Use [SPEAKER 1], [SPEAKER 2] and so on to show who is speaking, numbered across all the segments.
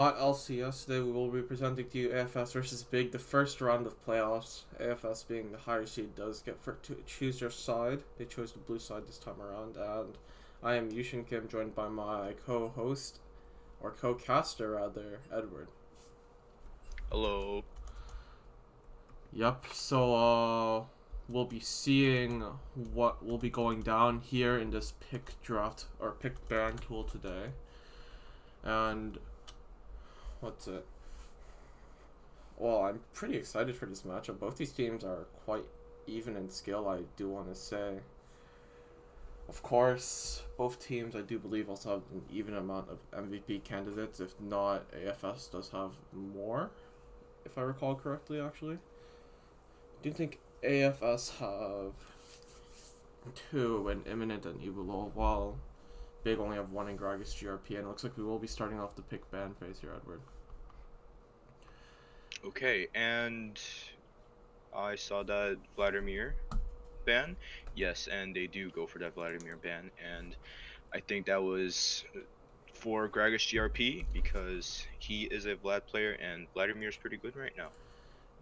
[SPEAKER 1] NOT LCS. Today we will be presenting to you AFS versus Big, the first round of playoffs. AFS being the higher seed does get to choose your side. They chose the blue side this time around, and I am Yushin Kim, joined by my co-host, or co-caster rather, Edward.
[SPEAKER 2] Hello.
[SPEAKER 1] Yep, so we'll be seeing what will be going down here in this pick draft, or pick ban tool today. And what's it? Well, I'm pretty excited for this matchup. Both these teams are quite even in skill, I do want to say. Of course, both teams, I do believe, also have an even amount of MVP candidates. If not, AFS does have more, if I recall correctly, actually. Do you think AFS have two in Imminent and Evil, while Big only have one in Gragas GRP, and it looks like we will be starting off the pick ban phase here, Edward.
[SPEAKER 2] Okay, and I saw that Vladimir ban. Yes, and they do go for that Vladimir ban, and I think that was for Gragas GRP because he is a Vlad player, and Vladimir's pretty good right now.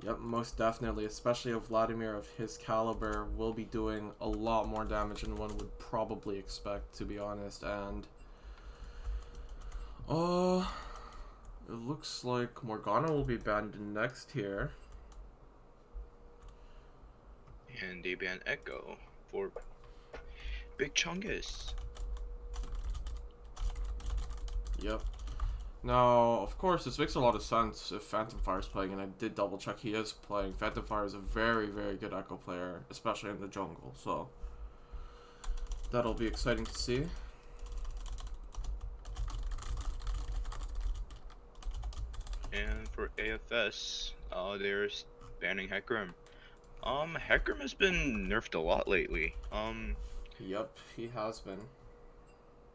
[SPEAKER 1] Yep, most definitely, especially a Vladimir of his caliber will be doing a lot more damage than one would probably expect, to be honest. And it looks like Morgana will be banned next here.
[SPEAKER 2] And they ban Echo for Big Chungus.
[SPEAKER 1] Yep. Now, of course, this makes a lot of sense if Phantom Fire is playing, and I did double check he is playing. Phantom Fire is a very, very good Echo player, especially in the jungle, so that'll be exciting to see.
[SPEAKER 2] And for AFS, they're banning Hecarim. Hecarim has been nerfed a lot lately.
[SPEAKER 1] Yep, he has been.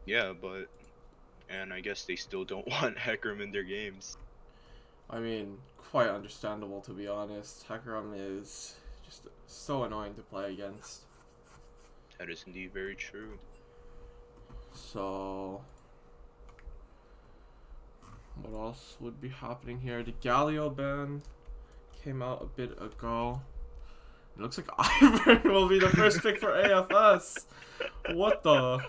[SPEAKER 2] Yeah, but and I guess they still don't want Hecarim in their games.
[SPEAKER 1] I mean, quite understandable, to be honest. Hecarim is just so annoying to play against.
[SPEAKER 2] That is indeed very true.
[SPEAKER 1] So, what else would be happening here? The Galio ban came out a bit ago. It looks like Ivern will be the first pick for AFS. What the?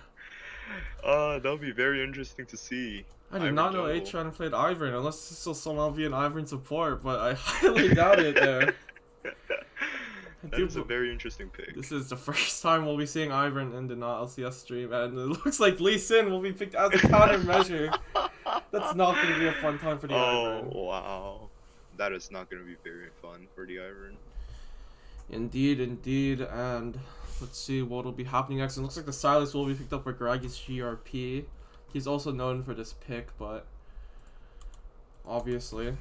[SPEAKER 2] That'll be very interesting to see.
[SPEAKER 1] I did
[SPEAKER 2] Ivern
[SPEAKER 1] not know
[SPEAKER 2] jungle.
[SPEAKER 1] Atron played Ivern, unless this will somehow be an Ivern support, but I highly doubt it there.
[SPEAKER 2] That is a very interesting pick.
[SPEAKER 1] This is the first time we'll be seeing Ivern in the NOT LCS stream, and it looks like Lee Sin will be picked as a countermeasure. That's not going to be a fun time for the Ivern.
[SPEAKER 2] Oh wow, that is not going to be very fun for the Ivern.
[SPEAKER 1] Indeed, indeed, and let's see what will be happening next. It looks like the Silas will be picked up by Gragas GRP. He's also known for this pick, but obviously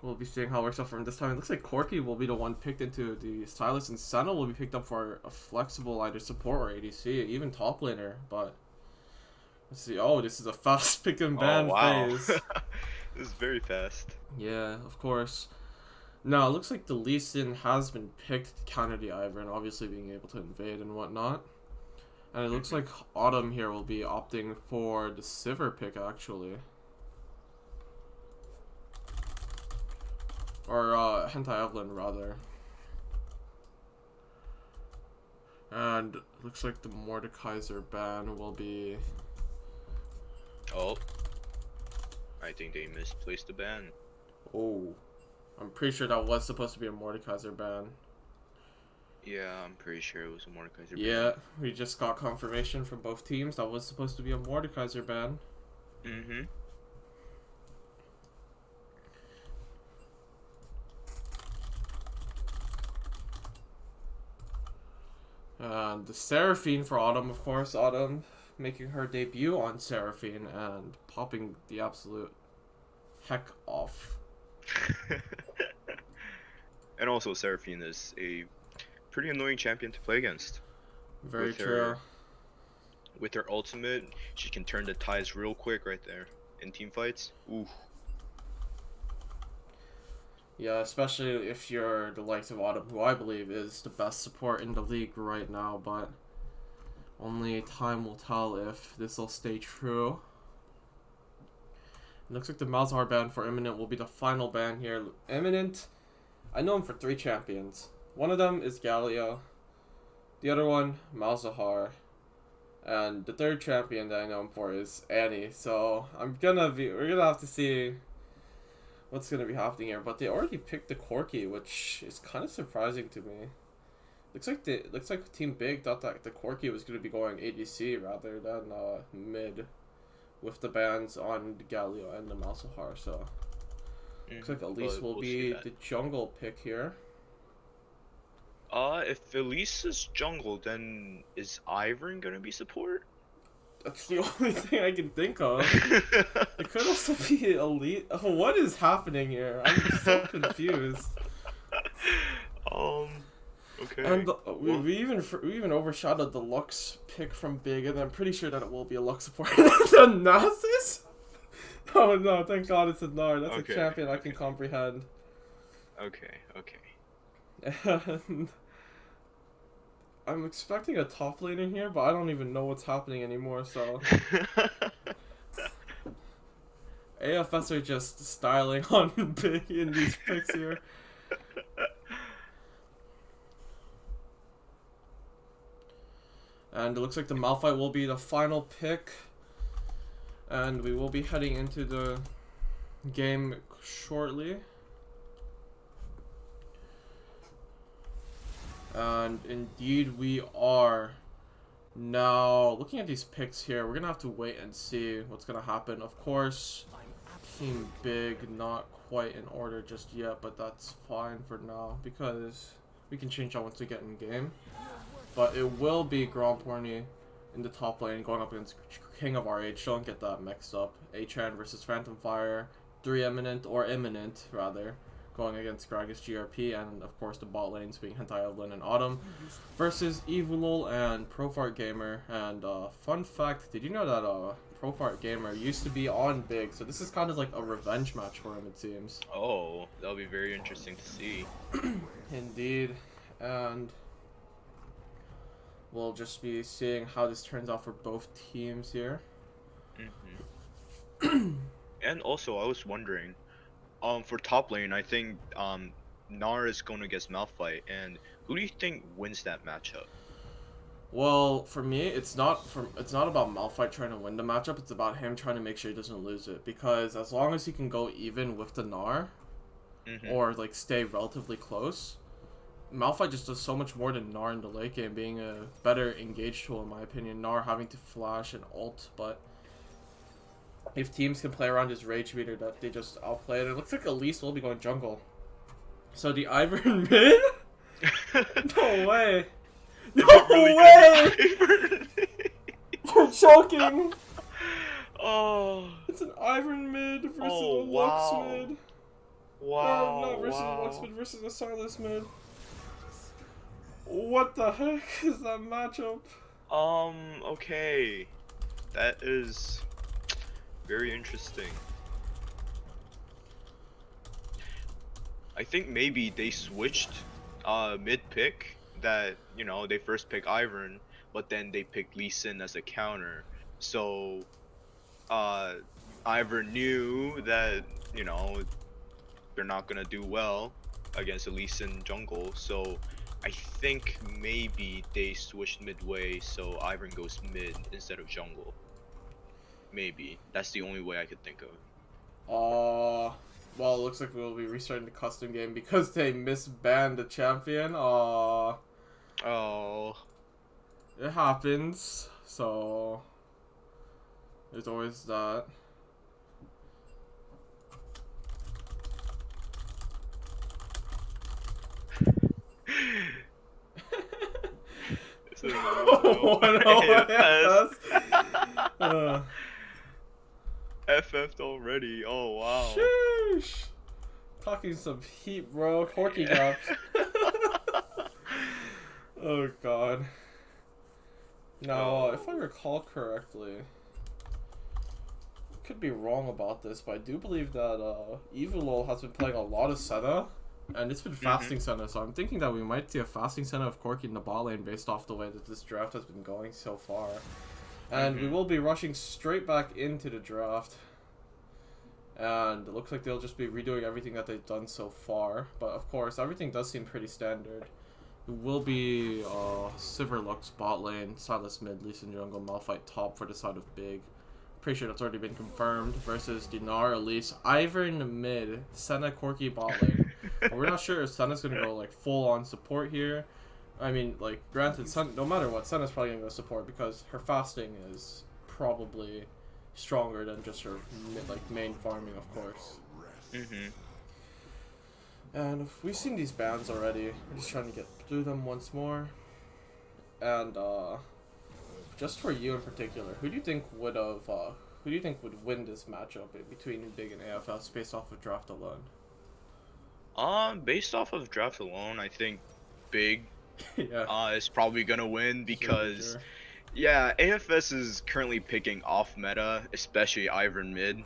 [SPEAKER 1] we'll be seeing how it works out for him this time. It looks like Corky will be the one picked into the Silas, and Senna will be picked up for a flexible either support or ADC, even top laner. But let's see. Oh, this is a fast pick and ban phase.
[SPEAKER 2] This is very fast.
[SPEAKER 1] Yeah, of course. Now, it looks like the Lee Sin has been picked to counter the Ivern, obviously being able to invade and whatnot. And it looks like Autumn here will be opting for the Sivir pick, actually. Or, Hentai Evelyn, rather. And it looks like the Mordekaiser ban will be...
[SPEAKER 2] Oh, I think they misplaced the ban.
[SPEAKER 1] Oh. I'm pretty sure that was supposed to be a Mordekaiser ban.
[SPEAKER 2] Yeah, I'm pretty sure it was a Mordekaiser ban.
[SPEAKER 1] Yeah, we just got confirmation from both teams that was supposed to be a Mordekaiser ban.
[SPEAKER 2] Mm-hmm.
[SPEAKER 1] And the Seraphine for Autumn, of course. Autumn making her debut on Seraphine and popping the absolute heck off.
[SPEAKER 2] And also, Seraphine is a pretty annoying champion to play against.
[SPEAKER 1] Very true.
[SPEAKER 2] With her ultimate, she can turn the tides real quick right there in team fights. Ooh.
[SPEAKER 1] Yeah, especially if you're the likes of Autumn, who I believe is the best support in the league right now, but only time will tell if this will stay true. Looks like the Malzahar ban for Imminent will be the final ban here. Imminent, I know him for 3 champions. One of them is Galio. The other one, Malzahar. And the third champion that I know him for is Annie. So we're gonna have to see what's gonna be happening here. But they already picked the Corki, which is kind of surprising to me. Looks like Team Big thought that the Corki was gonna be going ADC rather than mid, with the bans on the Galio and the Malzahar. So looks like Elise will be the jungle pick here.
[SPEAKER 2] If Elise is jungle, then is Ivern gonna be support?
[SPEAKER 1] That's the only thing I can think of. It could also be Elite. Oh, what is happening here? I'm so confused.
[SPEAKER 2] Okay.
[SPEAKER 1] And we even overshadowed the Lux pick from Big, and I'm pretty sure that it will be a Lux support. The Nasus? Oh no! Thank God it's a Nar. That's a champion I can comprehend.
[SPEAKER 2] Okay.
[SPEAKER 1] And I'm expecting a top laner here, but I don't even know what's happening anymore, so... AFS are just styling on Big in these picks here. And it looks like the Malphite will be the final pick. And we will be heading into the game shortly. And indeed we are. Now, looking at these picks here, we're going to have to wait and see what's going to happen. Of course, Team Big not quite in order just yet, but that's fine for now because we can change that once we get in game. But it will be Grand Porny in the top lane going up against King of RH. Don't get that mixed up. Achan versus Phantom Fire, 3 Imminent, or Imminent rather, going against Gragas GRP, and of course the bot lanes being Hentai Evelyn and Autumn versus Evilol and Profart Gamer. And fun fact, did you know that Profart Gamer used to be on Big, so this is kind of like a revenge match for him, it seems.
[SPEAKER 2] Oh, that'll be very interesting to see.
[SPEAKER 1] Indeed. And we'll just be seeing how this turns out for both teams here.
[SPEAKER 2] And also, I was wondering, for top lane, I think Nar is going against Malphite, and who do you think wins that matchup?
[SPEAKER 1] Well, for me, it's not about Malphite trying to win the matchup. It's about him trying to make sure he doesn't lose it. Because as long as he can go even with the Nar, or like stay relatively close, Malphite just does so much more than Nar in the late game, being a better engaged tool in my opinion. Nar having to flash and ult, but if teams can play around his rage meter, that they just outplay it. It looks like Elise will be going jungle. So the Ivern mid? No way. No way! You're joking!
[SPEAKER 2] Oh.
[SPEAKER 1] It's an Ivern mid versus a Lux mid.
[SPEAKER 2] Wow.
[SPEAKER 1] No, not versus a Lux mid versus a Silas mid. What the heck is that matchup?
[SPEAKER 2] Okay. That is very interesting. I think maybe they switched mid pick, that, you know, they first pick Ivern, but then they picked Lee Sin as a counter. So Ivern knew that, you know, they're not gonna do well against a Lee Sin jungle, so I think maybe they switched midway so Ivern goes mid instead of jungle. Maybe. That's the only way I could think of.
[SPEAKER 1] Well, it looks like we'll be restarting the custom game because they misbanned the champion. Oh. It happens, so there's always that.
[SPEAKER 2] FF'd already. Oh wow.
[SPEAKER 1] Sheesh. Talking some heat, bro. Corky drops. Oh god. Now, if I recall correctly, could be wrong about this, but I do believe that Evilol has been playing a lot of Senna, and it's been fasting Senna, so I'm thinking that we might see a fasting Senna of Corki in the bot lane based off the way that this draft has been going so far. And we will be rushing straight back into the draft. and it looks like they'll just be redoing everything that they've done so far. But of course, everything does seem pretty standard. It will be Sivir Lux bot lane, Silas mid, Lee Sin jungle, Malphite top for the side of Big. Pretty sure that's already been confirmed. Versus Dinar, Elise, Ivern mid, Senna, Corki bot lane. But we're not sure if Senna's gonna go like full on support here. I mean, like, granted, no matter what, Senna's probably gonna go support because her fasting is probably stronger than just her like main farming, of course. And we've seen these bans already. We're just trying to get through them once more. And just for you in particular, who do you think would win this matchup between Big and AFS based off of draft alone?
[SPEAKER 2] Based off of draft alone, I think Big
[SPEAKER 1] Yeah.
[SPEAKER 2] is probably gonna win because
[SPEAKER 1] Sure.
[SPEAKER 2] yeah, AFS is currently picking off meta, especially Ivern mid.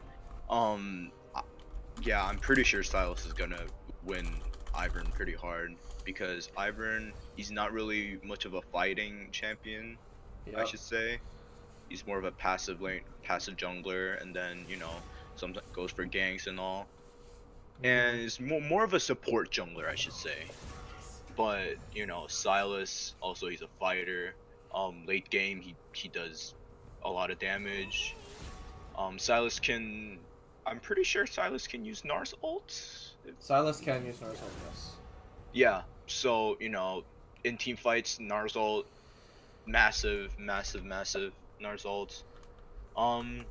[SPEAKER 2] Yeah, I'm pretty sure Silas is gonna win Ivern pretty hard because Ivern, he's not really much of a fighting champion, I
[SPEAKER 1] Yep.
[SPEAKER 2] should say. He's more of a passive jungler, and then sometimes goes for ganks and all, and
[SPEAKER 1] Mm-hmm.
[SPEAKER 2] is more of a support jungler, I should say. But Silas also, he's a fighter. Late game he does a lot of damage. Silas can, I'm pretty sure Silas can use Nars ult.
[SPEAKER 1] Silas can use Narzal, yes.
[SPEAKER 2] Yeah, so in team fights, Nars ult, massive Nars ult. Um,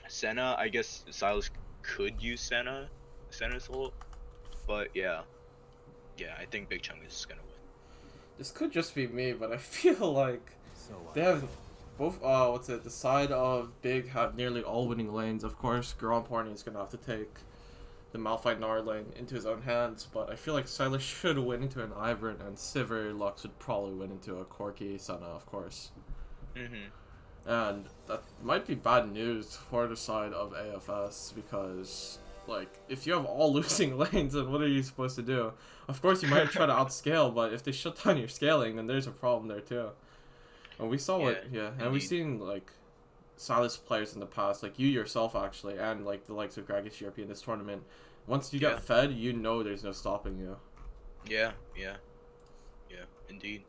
[SPEAKER 2] Senna, I guess Silas could use Senna's ult, but yeah, I think Big Chunk is gonna win.
[SPEAKER 1] This could just be me, but I feel like they have both. What's it? The side of Big have nearly all winning lanes. Of course, Grand Porny is gonna have to take the Malphite Gnar lane into his own hands, but I feel like Silas should win into an Ivern, and Sivir Lux would probably win into a Corki Senna, of course.
[SPEAKER 2] Mhm.
[SPEAKER 1] And that might be bad news for the side of AFS because, like, if you have all losing lanes, then what are you supposed to do? Of course, you might try to outscale, but if they shut down your scaling, then there's a problem there too. And we saw
[SPEAKER 2] Yeah,
[SPEAKER 1] what, yeah, and we've
[SPEAKER 2] indeed.
[SPEAKER 1] seen like Silas players in the past, like you yourself actually, and like the likes of Gragas GRP in this tournament. Once you get
[SPEAKER 2] Yeah,
[SPEAKER 1] fed, you know there's no stopping you.
[SPEAKER 2] yeah, indeed.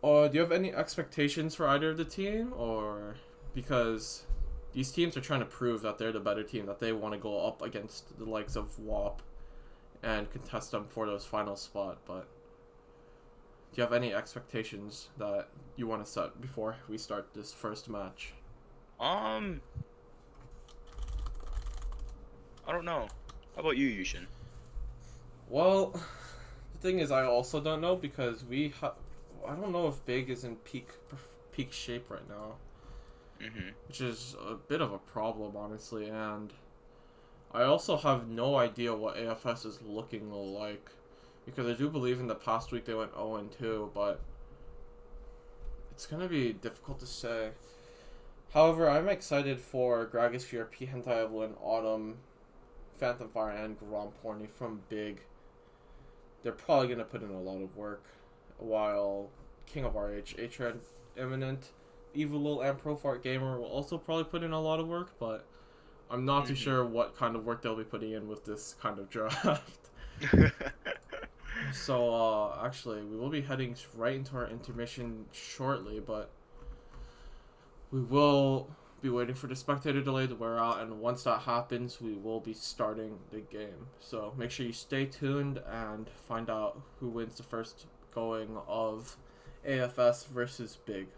[SPEAKER 1] Do you have any expectations for either of the team, or because these teams are trying to prove that they're the better team, that they want to go up against the likes of WAP and contest them for those final spot, but do you have any expectations that you want to set before we start this first match?
[SPEAKER 2] Um, I don't know. How about you, Yushin?
[SPEAKER 1] Well, the thing is, I also don't know because I don't know if Big is in peak shape right now,
[SPEAKER 2] Mhm.
[SPEAKER 1] which is a bit of a problem, honestly. And I also have no idea what AFS is looking like because I do believe in the past week they went 0-2, but it's gonna be difficult to say. However, I'm excited for Gragas GRP, Hentai Evelyn, Autumn, Phantom Fire, and Grand Porny from Big. They're probably gonna put in a lot of work, while King of RH, Atred, Eminent, Evil and Profart Gamer will also probably put in a lot of work, but I'm not too
[SPEAKER 2] Mhm.
[SPEAKER 1] sure what kind of work they'll be putting in with this kind of draft. So, actually, we will be heading right into our intermission shortly, but we will be waiting for the spectator delay to wear out, and once that happens, we will be starting the game. So make sure you stay tuned and find out who wins the first going of AFS versus Big.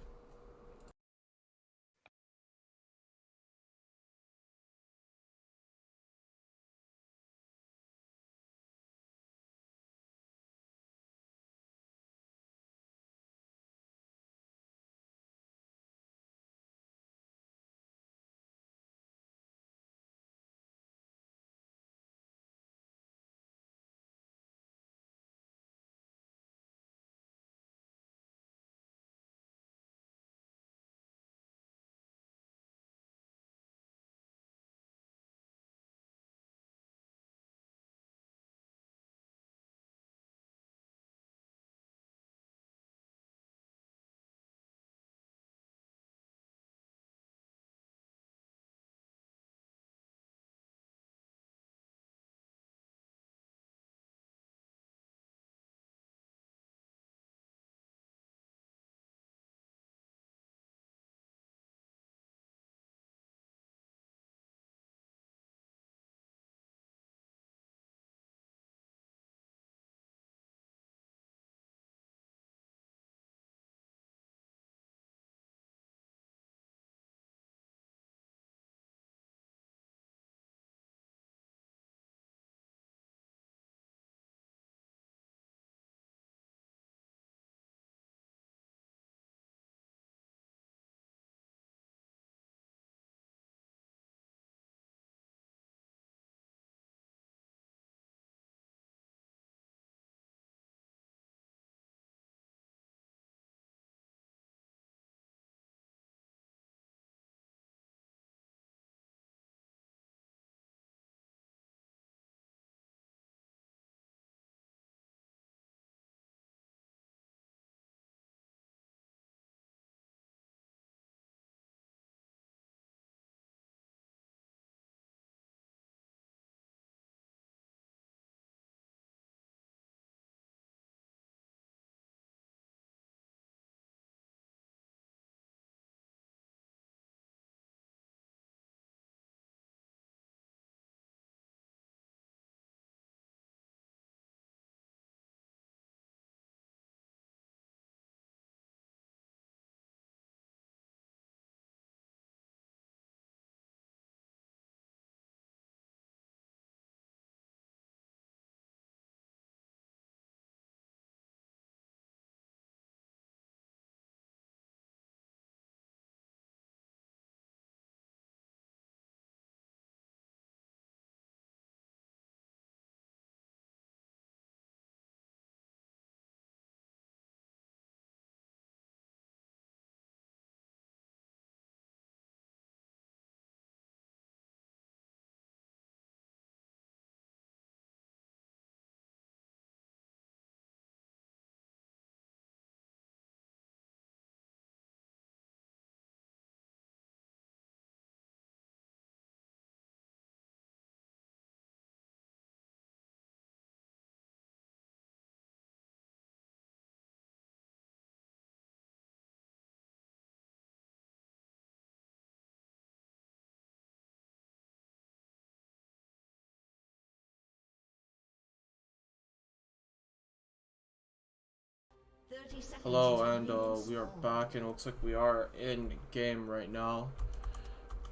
[SPEAKER 1] Hello, and we are back, and it looks like we are in game right now.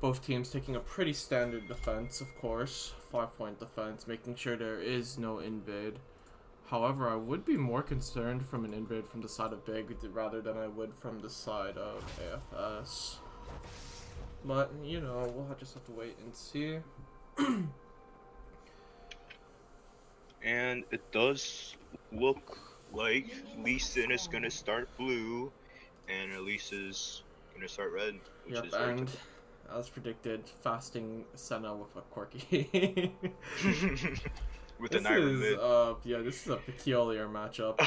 [SPEAKER 1] Both teams taking a pretty standard defense, of course. 5-point defense, making sure there is no invade. However, I would be more concerned from an invade from the side of Big rather than I would from the side of AFS. But, you know, we'll just have to wait and see.
[SPEAKER 2] And it does look like Lee Sin is gonna start blue, and Elise is gonna start red, which
[SPEAKER 1] Yep,
[SPEAKER 2] is very
[SPEAKER 1] and as predicted, fasting Senna with a quirky.
[SPEAKER 2] with
[SPEAKER 1] This
[SPEAKER 2] an iron
[SPEAKER 1] is,
[SPEAKER 2] mid.
[SPEAKER 1] yeah, this is a peculiar matchup.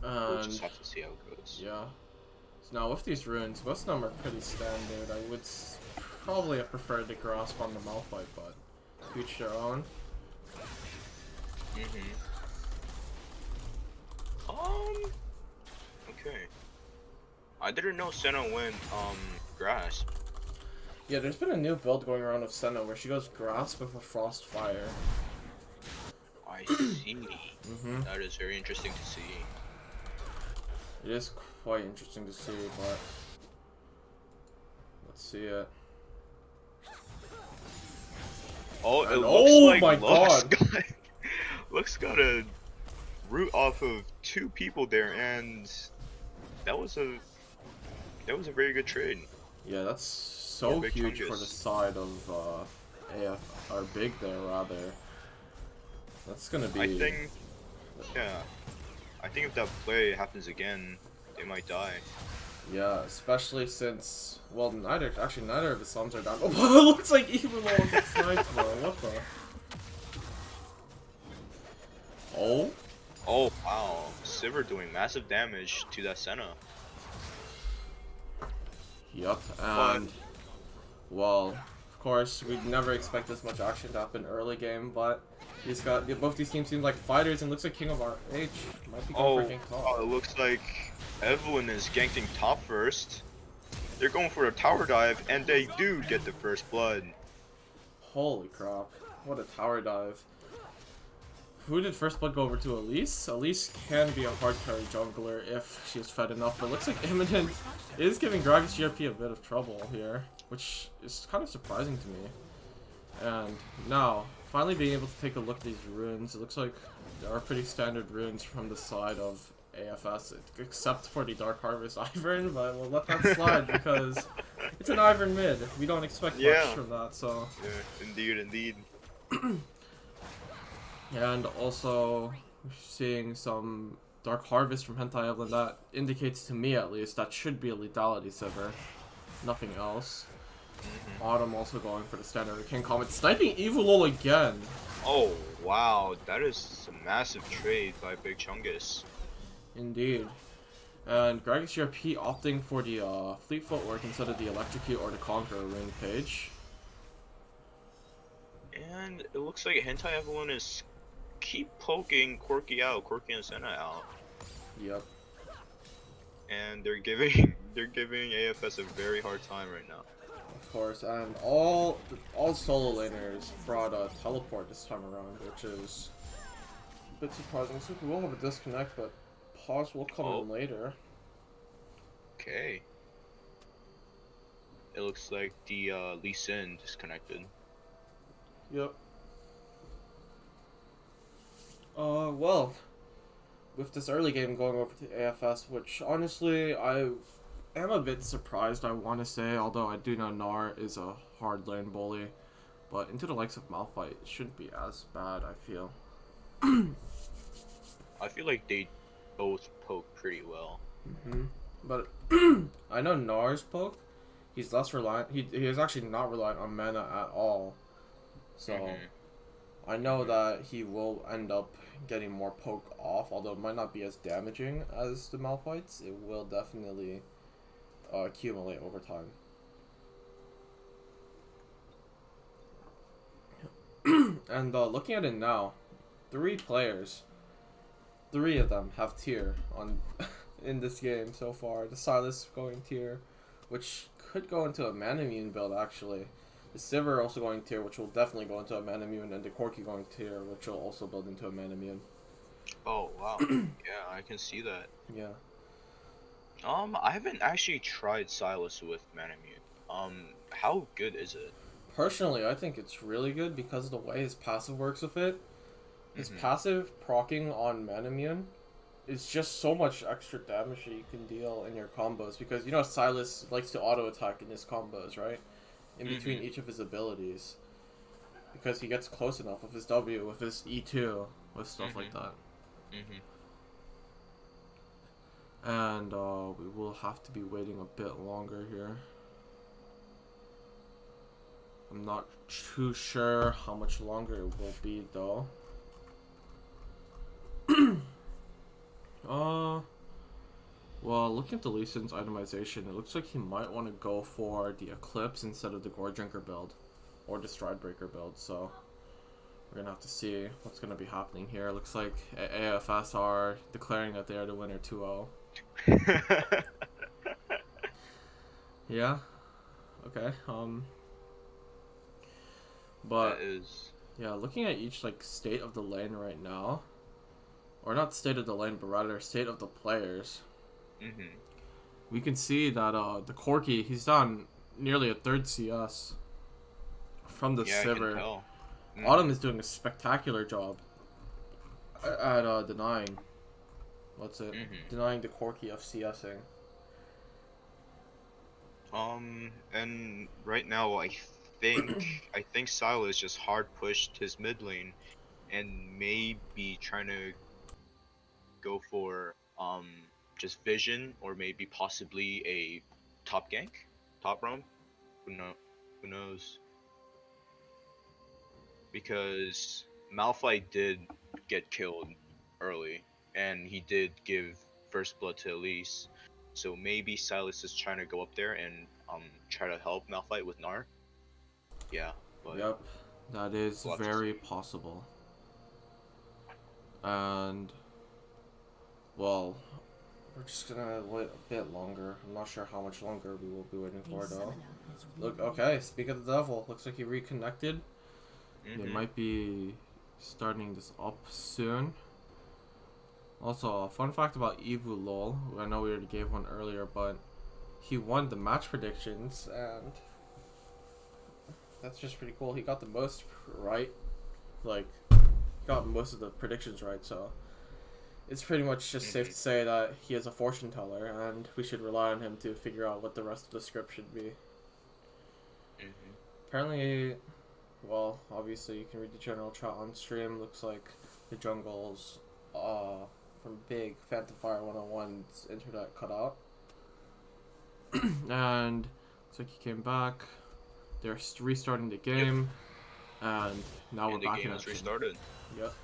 [SPEAKER 2] We'll
[SPEAKER 1] And
[SPEAKER 2] just have to see how it goes.
[SPEAKER 1] yeah. So now with these runes, most of them are pretty standard. I would probably have preferred the grasp on the Malphite, but each their own.
[SPEAKER 2] Okay. I didn't know Senna went grasp.
[SPEAKER 1] Yeah, there's been a new build going around of Senna where she goes grasp with a frost fire.
[SPEAKER 2] I see. That is very interesting to see.
[SPEAKER 1] It is quite interesting to see, but let's see it.
[SPEAKER 2] Oh,
[SPEAKER 1] And
[SPEAKER 2] it looks like
[SPEAKER 1] my
[SPEAKER 2] Lux
[SPEAKER 1] god!
[SPEAKER 2] got Lux got a root off of 2 people there, and that was a very good trade.
[SPEAKER 1] Yeah, that's so
[SPEAKER 2] Big
[SPEAKER 1] huge
[SPEAKER 2] Chungus.
[SPEAKER 1] for the side of AF or Big there rather. That's gonna be.
[SPEAKER 2] I think if that play happens again, they might die.
[SPEAKER 1] Yeah, especially since, well, neither of the sums are down. Oh, it looks like even all of the sides, bro. What the? Oh?
[SPEAKER 2] Oh wow, Sivir doing massive damage to that Senna.
[SPEAKER 1] Yup, and well, of course, we'd never expect this much action to happen early game, but both these teams seem like fighters, and looks like King of RH might be going for gank top.
[SPEAKER 2] It looks like Evelyn is ganking top first. They're going for a tower dive, and they do get the first blood.
[SPEAKER 1] Holy crap! What a tower dive. Who did first blood go over to? Elise? Elise can be a hard carry jungler if she is fed enough, but it looks like Imminent is giving Gragas GRP a bit of trouble here, which is kind of surprising to me. And now, finally being able to take a look at these runes, it looks like there are pretty standard runes from the side of AFS, except for the Dark Harvest Ivern, but we'll let that slide because it's an Ivern mid. We don't expect much from that, so...
[SPEAKER 2] Yeah, indeed.
[SPEAKER 1] And also, seeing some Dark Harvest from Hentai Evelyn, that indicates to me at least that should be a lethality Sivir. Nothing else. Autumn also going for the standard King Comet, sniping Evilol again.
[SPEAKER 2] Oh wow, that is a massive trade by Big Chungus.
[SPEAKER 1] Indeed. And Gragas GRP opting for the Fleet Footwork instead of the Electrocute or the Conqueror ring page.
[SPEAKER 2] And it looks like Hentai Evelyn is keep poking Corki and Senna out.
[SPEAKER 1] Yep.
[SPEAKER 2] And they're giving AFS a very hard time right now.
[SPEAKER 1] Of course, and all solo laners brought a teleport this time around, which is a bit surprising. So we will have a disconnect, but pause will come in later.
[SPEAKER 2] Okay. It looks like the Lee Sin disconnected.
[SPEAKER 1] Yep. Well, with this early game going over to AFS, which honestly I am a bit surprised, I want to say, although I do know Gnar is a hard lane bully, but into the likes of Malphite, it shouldn't be as bad, I feel.
[SPEAKER 2] I feel like they both poke pretty well.
[SPEAKER 1] But I know Gnar's poke, he's less reliant, he is actually not reliant on mana at all, so I know that he will end up getting more poke off, although it might not be as damaging as the Malphites. It will definitely accumulate over time. And looking at it now, 3 players, 3 of them have tier on in this game so far. The Silas going tier, which could go into a mana immune build actually. The Sivir also going tier, which will definitely go into a Manamune, and the Corki going tier, which will also build into a Manamune.
[SPEAKER 2] Oh wow. Yeah, I can see that.
[SPEAKER 1] Yeah.
[SPEAKER 2] I haven't actually tried Silas with Manamune. How good is it?
[SPEAKER 1] Personally, I think it's really good because of the way his passive works with it. His
[SPEAKER 2] Mhm.
[SPEAKER 1] passive proccing on Manamune is just so much extra damage that you can deal in your combos because you know Silas likes to auto attack in his combos, right? In between
[SPEAKER 2] Mhm.
[SPEAKER 1] each of his abilities. Because he gets close enough with his W, with his E2, with stuff like
[SPEAKER 2] Mhm.
[SPEAKER 1] that.
[SPEAKER 2] Mhm.
[SPEAKER 1] And we will have to be waiting a bit longer here. I'm not too sure how much longer it will be though. Well, looking at the Lee Sin's itemization, it looks like he might want to go for the Eclipse instead of the Gore Drinker build. Or the Stridebreaker build, so we're gonna have to see what's gonna be happening here. Looks like AFS are declaring that they are the winner 2-0. Yeah, okay.
[SPEAKER 2] That
[SPEAKER 1] But
[SPEAKER 2] is.
[SPEAKER 1] yeah, looking at each like state of the lane right now, or not state of the lane, but rather state of the players,
[SPEAKER 2] Mhm.
[SPEAKER 1] we can see that the Corki, he's done nearly a third CS from the
[SPEAKER 2] Yeah, I can
[SPEAKER 1] Sivir.
[SPEAKER 2] tell.
[SPEAKER 1] Autumn
[SPEAKER 2] Mhm.
[SPEAKER 1] is doing a spectacular job at denying, what's it,
[SPEAKER 2] Mhm.
[SPEAKER 1] denying the Corki of CSing.
[SPEAKER 2] And right now think I think Silas just hard pushed his mid lane and maybe trying to go for just vision or maybe possibly a top gank, top roam. Who know? Who knows? Because Malphite did get killed early, and he did give first blood to Elise. So maybe Silas is trying to go up there and try to help Malphite with Gnar. Yeah, but
[SPEAKER 1] Yep, that is
[SPEAKER 2] we'll have to
[SPEAKER 1] very
[SPEAKER 2] see.
[SPEAKER 1] possible. And well, we're just gonna wait a bit longer. I'm not sure how much longer we will be waiting for though. Look, okay, speak of the devil. Looks like he reconnected. They
[SPEAKER 2] Mhm.
[SPEAKER 1] might be starting this up soon. Also, a fun fact about Evu Lol. I know we already gave one earlier, but he won the match predictions, and that's just pretty cool. He got the most right. Like, he got most of the predictions right, so it's pretty much just safe
[SPEAKER 2] Mhm.
[SPEAKER 1] to say that he is a fortune teller, and we should rely on him to figure out what the rest of the script should be.
[SPEAKER 2] Mhm.
[SPEAKER 1] Apparently, well, obviously you can read the general chat on stream. Looks like the jungle's from Big Phantom Fire 101's internet cut out. And looks like he came back. They're restarting the
[SPEAKER 2] Yep.
[SPEAKER 1] game, and now we're
[SPEAKER 2] And the
[SPEAKER 1] back
[SPEAKER 2] game
[SPEAKER 1] in
[SPEAKER 2] has
[SPEAKER 1] action.
[SPEAKER 2] restarted.
[SPEAKER 1] Yep.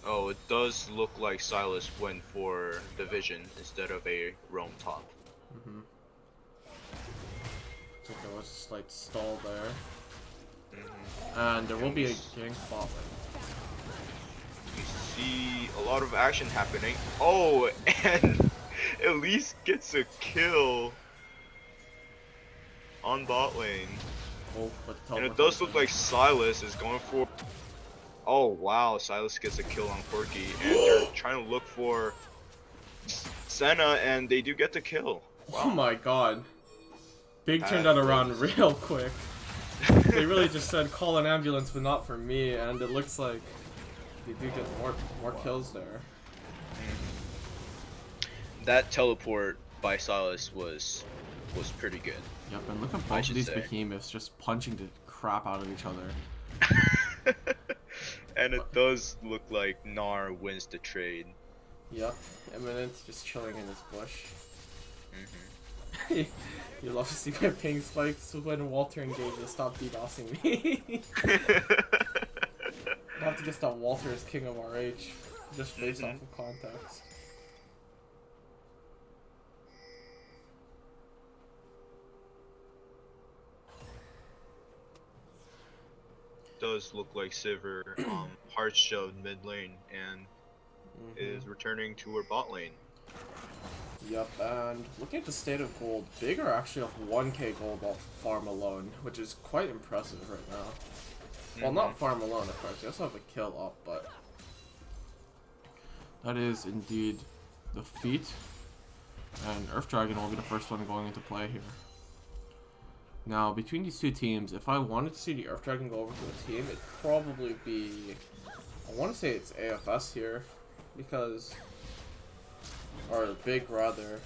[SPEAKER 2] Oh, it does look like Silas went for the vision instead of a roam top.
[SPEAKER 1] Mm-hmm. Looks like there was a slight stall there,
[SPEAKER 2] Mhm.
[SPEAKER 1] and there will
[SPEAKER 2] And we
[SPEAKER 1] be a gank bot lane.
[SPEAKER 2] we see a lot of action happening. Oh, and Elise gets a kill on bot lane.
[SPEAKER 1] Oh, but the
[SPEAKER 2] And it
[SPEAKER 1] teleport's
[SPEAKER 2] does
[SPEAKER 1] already
[SPEAKER 2] look
[SPEAKER 1] done.
[SPEAKER 2] like Silas is going for. Oh wow, Silas gets a kill on Corki, and they're trying to look for Senna, and they do get the kill.
[SPEAKER 1] Oh
[SPEAKER 2] Wow,
[SPEAKER 1] my god. Big turned
[SPEAKER 2] that
[SPEAKER 1] that around
[SPEAKER 2] was.
[SPEAKER 1] real quick. They really just said call an ambulance, but not for me, and it looks like they do get more kills there.
[SPEAKER 2] That teleport by Silas was pretty good,
[SPEAKER 1] Yep, and look at
[SPEAKER 2] I
[SPEAKER 1] both of
[SPEAKER 2] should
[SPEAKER 1] these
[SPEAKER 2] say.
[SPEAKER 1] behemoths just punching the crap out of each other.
[SPEAKER 2] And
[SPEAKER 1] But,
[SPEAKER 2] it does look like Gnar wins the trade.
[SPEAKER 1] yep, Eminence just chilling in his bush.
[SPEAKER 2] Hmm.
[SPEAKER 1] You love to see my ping spikes when Walter engages. Stop DDoSing me. I have to guess that Walter is king of RH, just based off
[SPEAKER 2] Hmm.
[SPEAKER 1] of context.
[SPEAKER 2] Does look like Sivir hard shoved mid lane and
[SPEAKER 1] Mm-hmm.
[SPEAKER 2] is returning to her bot lane.
[SPEAKER 1] Yep, and looking at the state of gold, Big are actually up 1k gold off farm alone, which is quite impressive right now. Well, not farm alone, of course. You also have a kill up, but that is indeed the feat. And Earth Dragon will be the first one going into play here. Now, between these two teams, if I wanted to see the Earth Dragon go over to a team, it'd probably be... I want to say it's AFS here, because... Or Big, rather.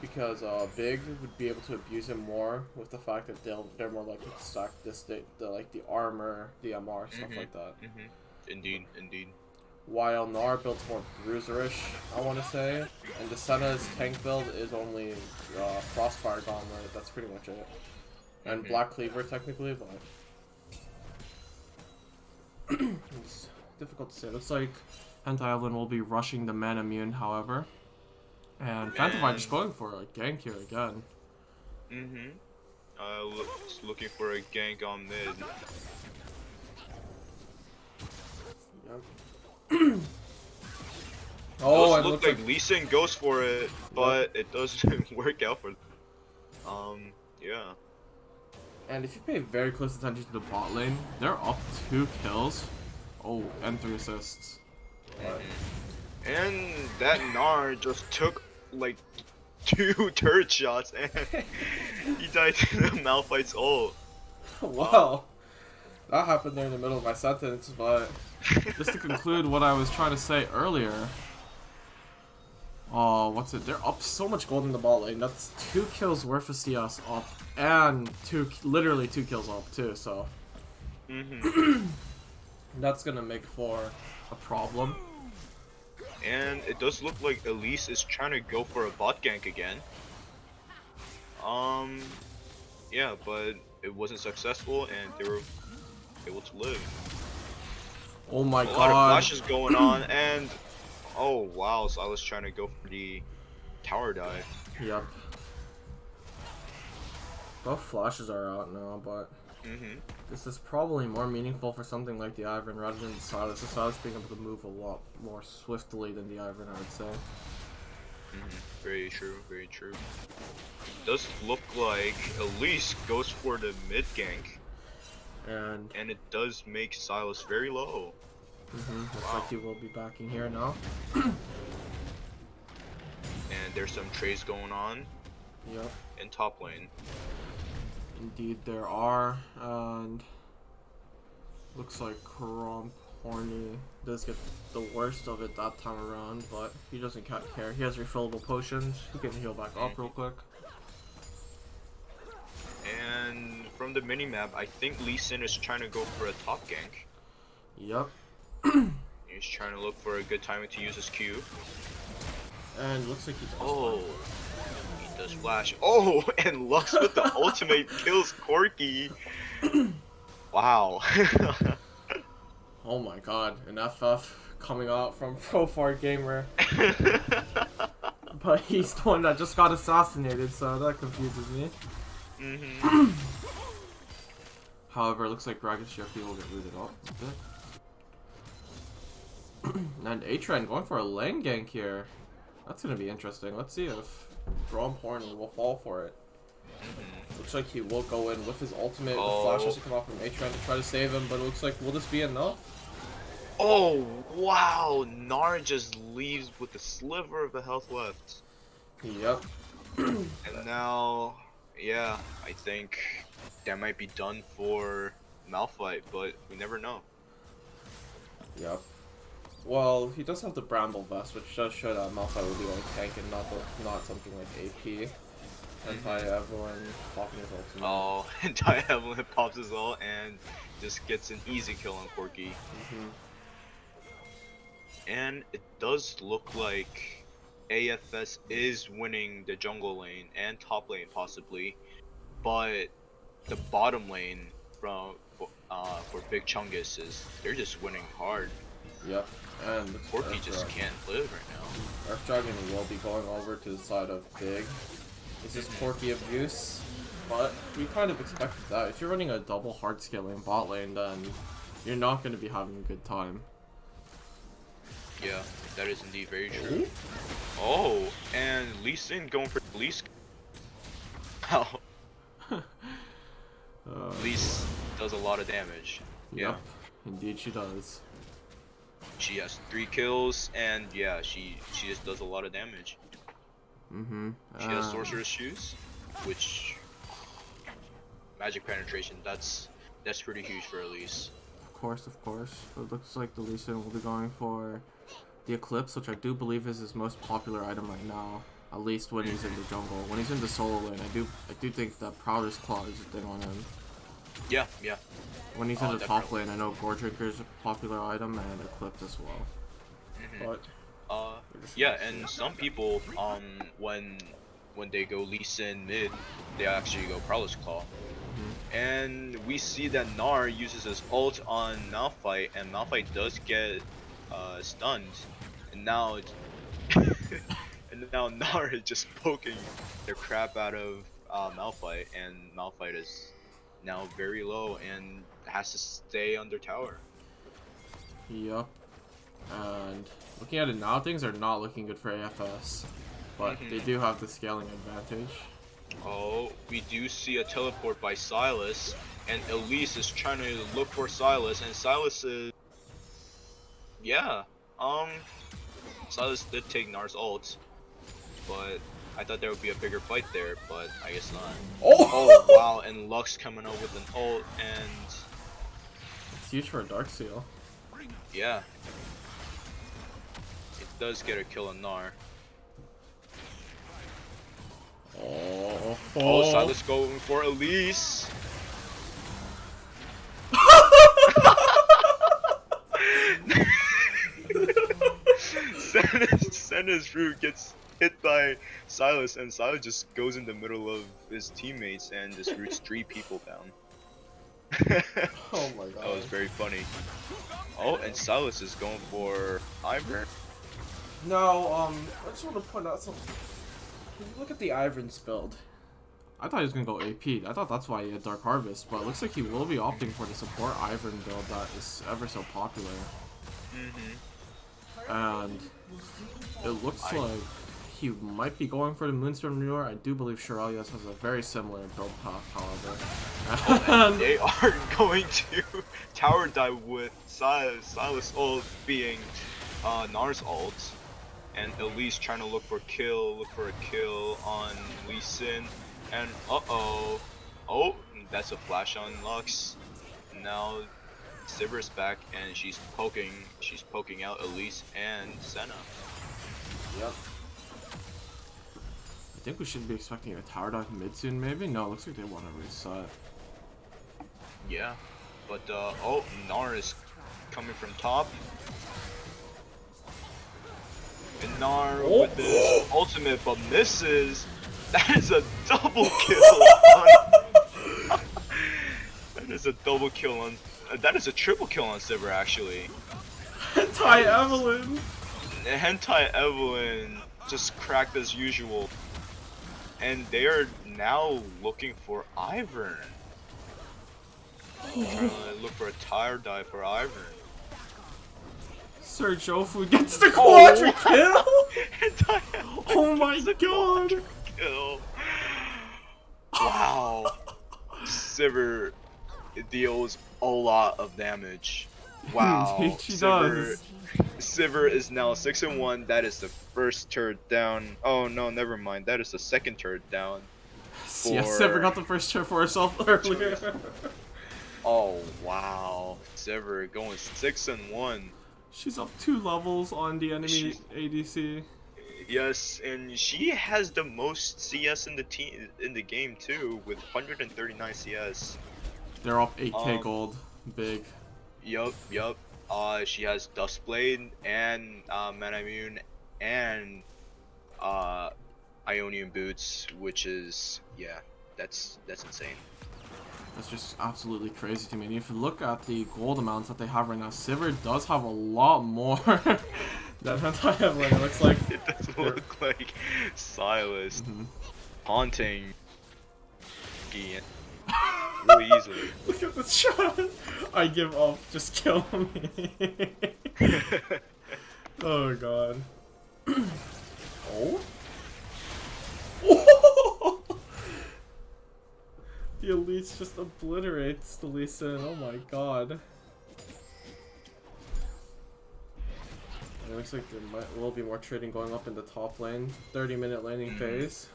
[SPEAKER 1] Because Big would be able to abuse him more with the fact that they're more likely to stack the armor, the MR, stuff like that.
[SPEAKER 2] Indeed, indeed.
[SPEAKER 1] While Nar builds more bruiserish, I want to say, and Desenna's tank build is only Frostfire Gauntlet. That's pretty much it. And Black Cleaver technically, but it's difficult to say. It looks like Anti-Evelyn will be rushing the Man Immune, however. And Phantomite just going for a gank here again.
[SPEAKER 2] Looking for a gank on mid.
[SPEAKER 1] Yep.
[SPEAKER 2] Oh, it looks like Lee Sin goes for it, but it doesn't work out for yeah.
[SPEAKER 1] And if you pay very close attention to the bot lane, they're up 2 kills. Oh, and 3 assists.
[SPEAKER 2] And that Gnar just took like 2 turret shots and he died to the Malphite's ult.
[SPEAKER 1] Wow. That happened there in the middle of my sentence, but just to conclude what I was trying to say earlier. Oh, what's it? They're up so much gold in the bot lane. That's 2 kills worth of CS up, and literally 2 kills up too. So that's gonna make for a problem.
[SPEAKER 2] And it does look like Elise is trying to go for a bot gank again. Yeah, but it wasn't successful, and they were able to live.
[SPEAKER 1] Oh my god.
[SPEAKER 2] A lot of flashes going on, and oh wow, Silas trying to go for the tower dive.
[SPEAKER 1] Yep. Both flashes are out now, but this is probably more meaningful for something like the Ivern rather than the Silas. The Silas being able to move a lot more swiftly than the Ivern, I would say.
[SPEAKER 2] Very true, very true. Does look like Elise goes for the mid gank. And it does make Silas very low.
[SPEAKER 1] Looks like he will be backing here now.
[SPEAKER 2] And there's some trades going on.
[SPEAKER 1] Yep.
[SPEAKER 2] In top lane.
[SPEAKER 1] Indeed there are, and looks like Horny does get the worst of it that time around, but he doesn't care. He has refillable potions. He can heal back up real quick.
[SPEAKER 2] And from the minimap, I think Lee Sin is trying to go for a top gank.
[SPEAKER 1] Yep.
[SPEAKER 2] He's trying to look for a good timing to use his Q.
[SPEAKER 1] And looks like he does.
[SPEAKER 2] Oh, he does flash. Oh, and Lux with the ultimate kills Corki. Wow.
[SPEAKER 1] Oh my god, an FF coming out from Profart Gamer. But he's the one that just got assassinated, so that confuses me. However, it looks like Dragon Shifty will get rooted up a bit. And A-Trend going for a lane gank here. That's gonna be interesting. Let's see if Horny will fall for it. Looks like he will go in with his ultimate. The flash has to come off from A-Trend to try to save him, but it looks like, will this be enough?
[SPEAKER 2] Oh, wow. Gnar just leaves with a sliver of the health left.
[SPEAKER 1] Yep.
[SPEAKER 2] And now, yeah, I think that might be done for Malphite, but we never know.
[SPEAKER 1] Yep. Well, he does have the Bramble Vest, which does show that Malphite will be like tank and not something like AP. Anti-Evelyn popping his ultimate.
[SPEAKER 2] Oh, Anti-Evelyn pops his ult and just gets an easy kill on Corki. And it does look like AFS is winning the jungle lane and top lane possibly, but the bottom lane for Big Chungus they're just winning hard.
[SPEAKER 1] Yep, and
[SPEAKER 2] Corki just can't live right now.
[SPEAKER 1] Earth Dragon will be going over to the side of Big. This is Corki abuse, but we kind of expected that. If you're running a double hard scaling bot lane, then you're not going to be having a good time.
[SPEAKER 2] Yeah, that is indeed very true. Oh, and Lee Sin going for Lee. Wow. Lee does a lot of damage. Yeah.
[SPEAKER 1] Yep, indeed she does.
[SPEAKER 2] She has 3 kills, and yeah, she just does a lot of damage.
[SPEAKER 1] Mm-hmm.
[SPEAKER 2] She has Sorcerer's Shoes, which magic penetration. That's pretty huge for Elise.
[SPEAKER 1] Of course. It looks like the Lee Sin will be going for the Eclipse, which I do believe is his most popular item right now. At least when he's in the jungle. When he's in the solo lane, I do think that Prowler's Claw is a thing on him.
[SPEAKER 2] Yeah, yeah.
[SPEAKER 1] When he's in the top
[SPEAKER 2] Definitely.
[SPEAKER 1] lane, I know Goredrinker is a popular item and Eclipse as well. But
[SPEAKER 2] yeah, and some people when they go Lee Sin mid, they actually go Prowler's Claw. And we see that Gnar uses his ult on Malphite, and Malphite does get stunned. And now and now Gnar is just poking the crap out of Malphite, and Malphite is now very low and has to stay under tower.
[SPEAKER 1] Yep. And looking at it now, things are not looking good for AFS. But they do have the scaling advantage.
[SPEAKER 2] Oh, we do see a teleport by Silas, and Elise is trying to look for Silas, and Silas is... Yeah, Silas did take Gnar's ult, but I thought there would be a bigger fight there, but I guess not. Oh wow, and Lux coming out with an ult, and...
[SPEAKER 1] It's huge for a Dark Seal.
[SPEAKER 2] Yeah. It does get a kill on Gnar. Oh, Silas going for Elise. Senna's root gets hit by Silas, and Silas just goes in the middle of his teammates and just roots 3 people down.
[SPEAKER 1] Oh my god.
[SPEAKER 2] That was very funny. Oh, and Silas is going for Ivern.
[SPEAKER 1] No, I just want to point out something. Look at the Ivern's build. I thought he was gonna go AP. I thought that's why he had Dark Harvest, but it looks like he will be opting for the support Ivern build that is ever so popular. And it looks like he might be going for the Moonstorm Newer. I do believe Shirelius has a very similar build path, however.
[SPEAKER 2] Oh, and they are going to tower dive with Silas ult being Gnar's ult. And Elise trying to look for a kill on Lee Sin, and oh, that's a flash on Lux. Now Sivir's back, and she's poking out Elise and Senna.
[SPEAKER 1] Yep. I think we should be expecting a tower dive mid soon, maybe? No, it looks like they want to reset.
[SPEAKER 2] Yeah, but oh, Gnar is coming from top. And Gnar with his ultimate, but misses. That is a double kill. That is a double kill on. That is a triple kill on Sivir, actually.
[SPEAKER 1] Hentai Evelyn.
[SPEAKER 2] Hentai Evelyn just cracked as usual, and they are now looking for Ivern. Trying to look for a tire dive for Ivern.
[SPEAKER 1] Sir Jofu gets the quadra kill!
[SPEAKER 2] Hentai
[SPEAKER 1] Oh my god!
[SPEAKER 2] Kill. Wow. Sivir deals a lot of damage. Wow.
[SPEAKER 1] Indeed she does.
[SPEAKER 2] Sivir is now 6-1. That is the first turret down. Oh no, never mind. That is the second turret down.
[SPEAKER 1] Yes, Sivir got the first turret for herself earlier.
[SPEAKER 2] Oh wow. Sivir going 6-1.
[SPEAKER 1] She's up 2 levels on the enemy ADC.
[SPEAKER 2] Yes, and she has the most CS in the game too, with 139 CS.
[SPEAKER 1] They're up 8k gold. Big.
[SPEAKER 2] Yup. She has Dustblade and Mana Immune and Ionian Boots, which is that's insane.
[SPEAKER 1] That's just absolutely crazy to me. And if you look at the gold amounts that they have right now, Sivir does have a lot more than Hentai Evelyn. It looks like
[SPEAKER 2] it does look like Silas haunting Gian really easily.
[SPEAKER 1] Look at the shot. I give up. Just kill me. Oh god. Oh? The Elite just obliterates the Lee Sin. Oh my god. It looks like there will be more trading going up in the top lane. 30-minute laning phase.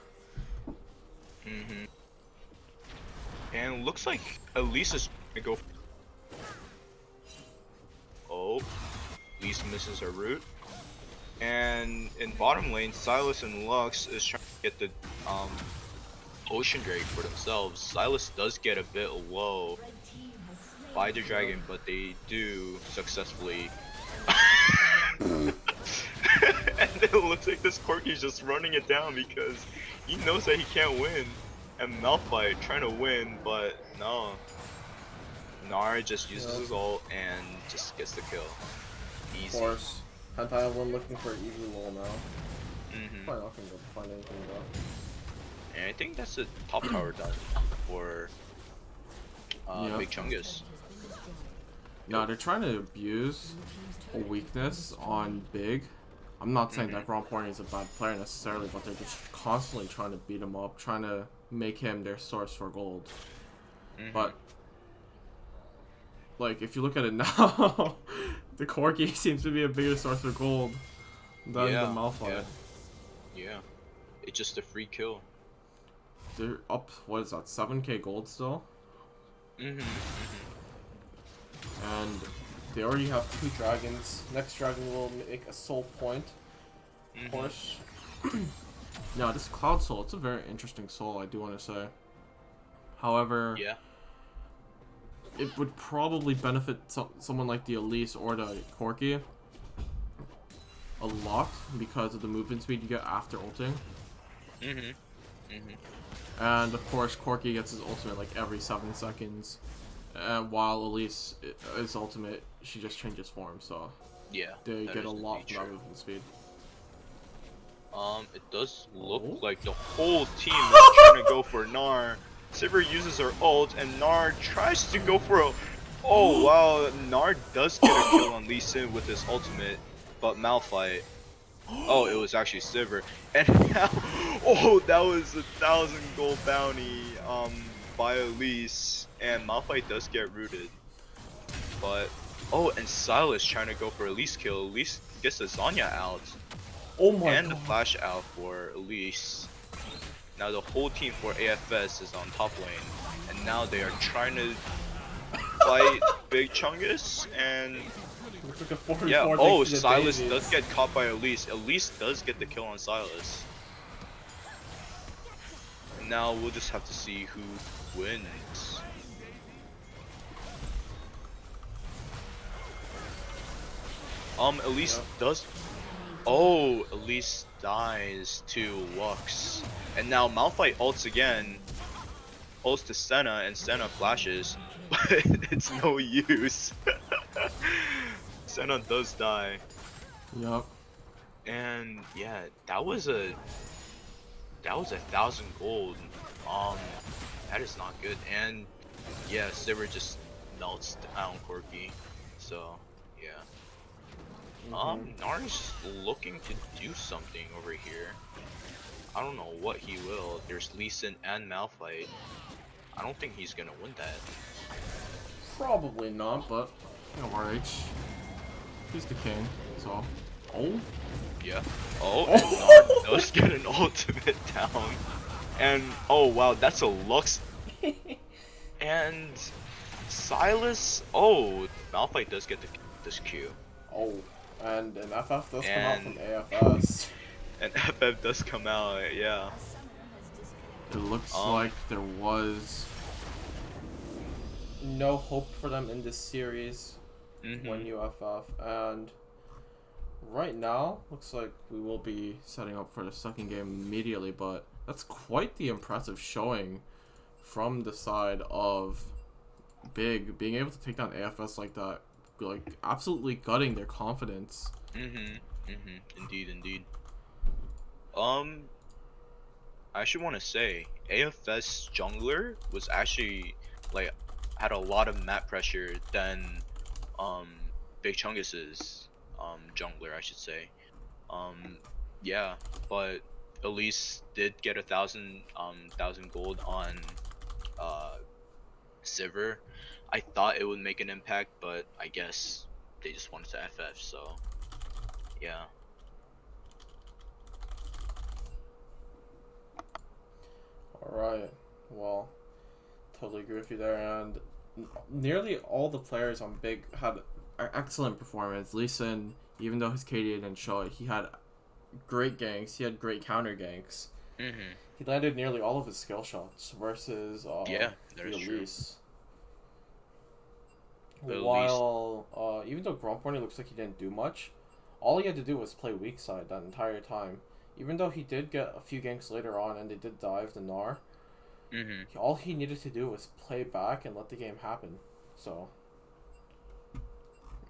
[SPEAKER 2] And looks like Elise is gonna go. Oh, Elise misses her root. And in bottom lane, Silas and Lux is trying to get the Ocean Drake for themselves. Silas does get a bit low by the dragon, but they do successfully. And it looks like this Corki's just running it down because he knows that he can't win. And Malphite trying to win, but no. Nar just uses his ult and just gets the kill. Easy.
[SPEAKER 1] Of course. Untitled one looking for an easy roll now. Probably not gonna be able to find anything though.
[SPEAKER 2] And I think that's the top tower done for Big Chungus.
[SPEAKER 1] No, they're trying to abuse a weakness on Big. I'm not saying that Gromporny is a bad player necessarily, but they're just constantly trying to beat him up, trying to make him their source for gold. But like, if you look at it now, the Corki seems to be a bigger source for gold than the Malphite.
[SPEAKER 2] Yeah, it's just a free kill.
[SPEAKER 1] They're up, what is that, 7k gold still? And they already have 2 dragons. Next dragon will make a soul point. Of course. Now, this Cloud Soul, it's a very interesting soul, I do want to say. However, it would probably benefit someone like the Elise or the Corki a lot because of the movement speed you get after ulting. And of course, Corki gets his ultimate like every 7 seconds. While Elise, his ultimate, she just changes form, so they get a lot from that movement speed.
[SPEAKER 2] It does look like the whole team is trying to go for Gnar. Sivir uses her ult, and Gnar tries to go for a... Oh wow, Gnar does get a kill on Lee Sin with his ultimate, but Malphite... Oh, it was actually Sivir. And now... Oh, that was 1,000 gold bounty by Elise, and Malphite does get rooted. But... Oh, and Silas trying to go for Elise kill. Elise gets the Zanya out.
[SPEAKER 1] Oh my god.
[SPEAKER 2] And the flash out for Elise. Now the whole team for AFS is on top lane, and now they are trying to fight Big Chungus, and oh, Silas does get caught by Elise. Elise does get the kill on Silas. Now we'll just have to see who wins. Elise does. Oh, Elise dies to Lux. And now Malphite ults again. Ults to Senna, and Senna flashes. But it's no use. Senna does die.
[SPEAKER 1] Yup.
[SPEAKER 2] And yeah, that was a 1,000 gold. That is not good. And yeah, Sivir just melts down Corki. So yeah. Nar's looking to do something over here. I don't know what he will. There's Lee Sin and Malphite. I don't think he's gonna win that.
[SPEAKER 1] Probably not, but RH. He's the king, so. Oh?
[SPEAKER 2] Yeah. Oh, and Nar does get an ultimate down. And oh wow, that's a Lux. And Silas. Oh, Malphite does get this Q.
[SPEAKER 1] Oh. And an FF does come out from AFS.
[SPEAKER 2] And FF does come out, yeah.
[SPEAKER 1] It looks like there was no hope for them in this series when you FF. And right now, looks like we will be setting up for the second game immediately. But that's quite the impressive showing from the side of Big, being able to take down AFS like that. Like absolutely gutting their confidence. Indeed.
[SPEAKER 2] I actually want to say AFS jungler was actually like had a lot of map pressure than Big Chungus's jungler, I should say. Yeah, but Elise did get 1,000 gold on uh Sivir. I thought it would make an impact, but I guess they just wanted to FF, so yeah.
[SPEAKER 1] All right. Well, totally agree with you there. And nearly all the players on Big had an excellent performance. Lee Sin, even though his KDA didn't show it, he had great ganks. He had great counter ganks.
[SPEAKER 2] Mhm.
[SPEAKER 1] He landed nearly all of his skill shots versus
[SPEAKER 2] Yeah, that
[SPEAKER 1] the
[SPEAKER 2] is true.
[SPEAKER 1] Elise.
[SPEAKER 2] But at least,
[SPEAKER 1] While even though Gromporny looks like he didn't do much, all he had to do was play weak side that entire time. Even though he did get a few ganks later on and they did dive the Gnar,
[SPEAKER 2] mhm.
[SPEAKER 1] all he needed to do was play back and let the game happen. So,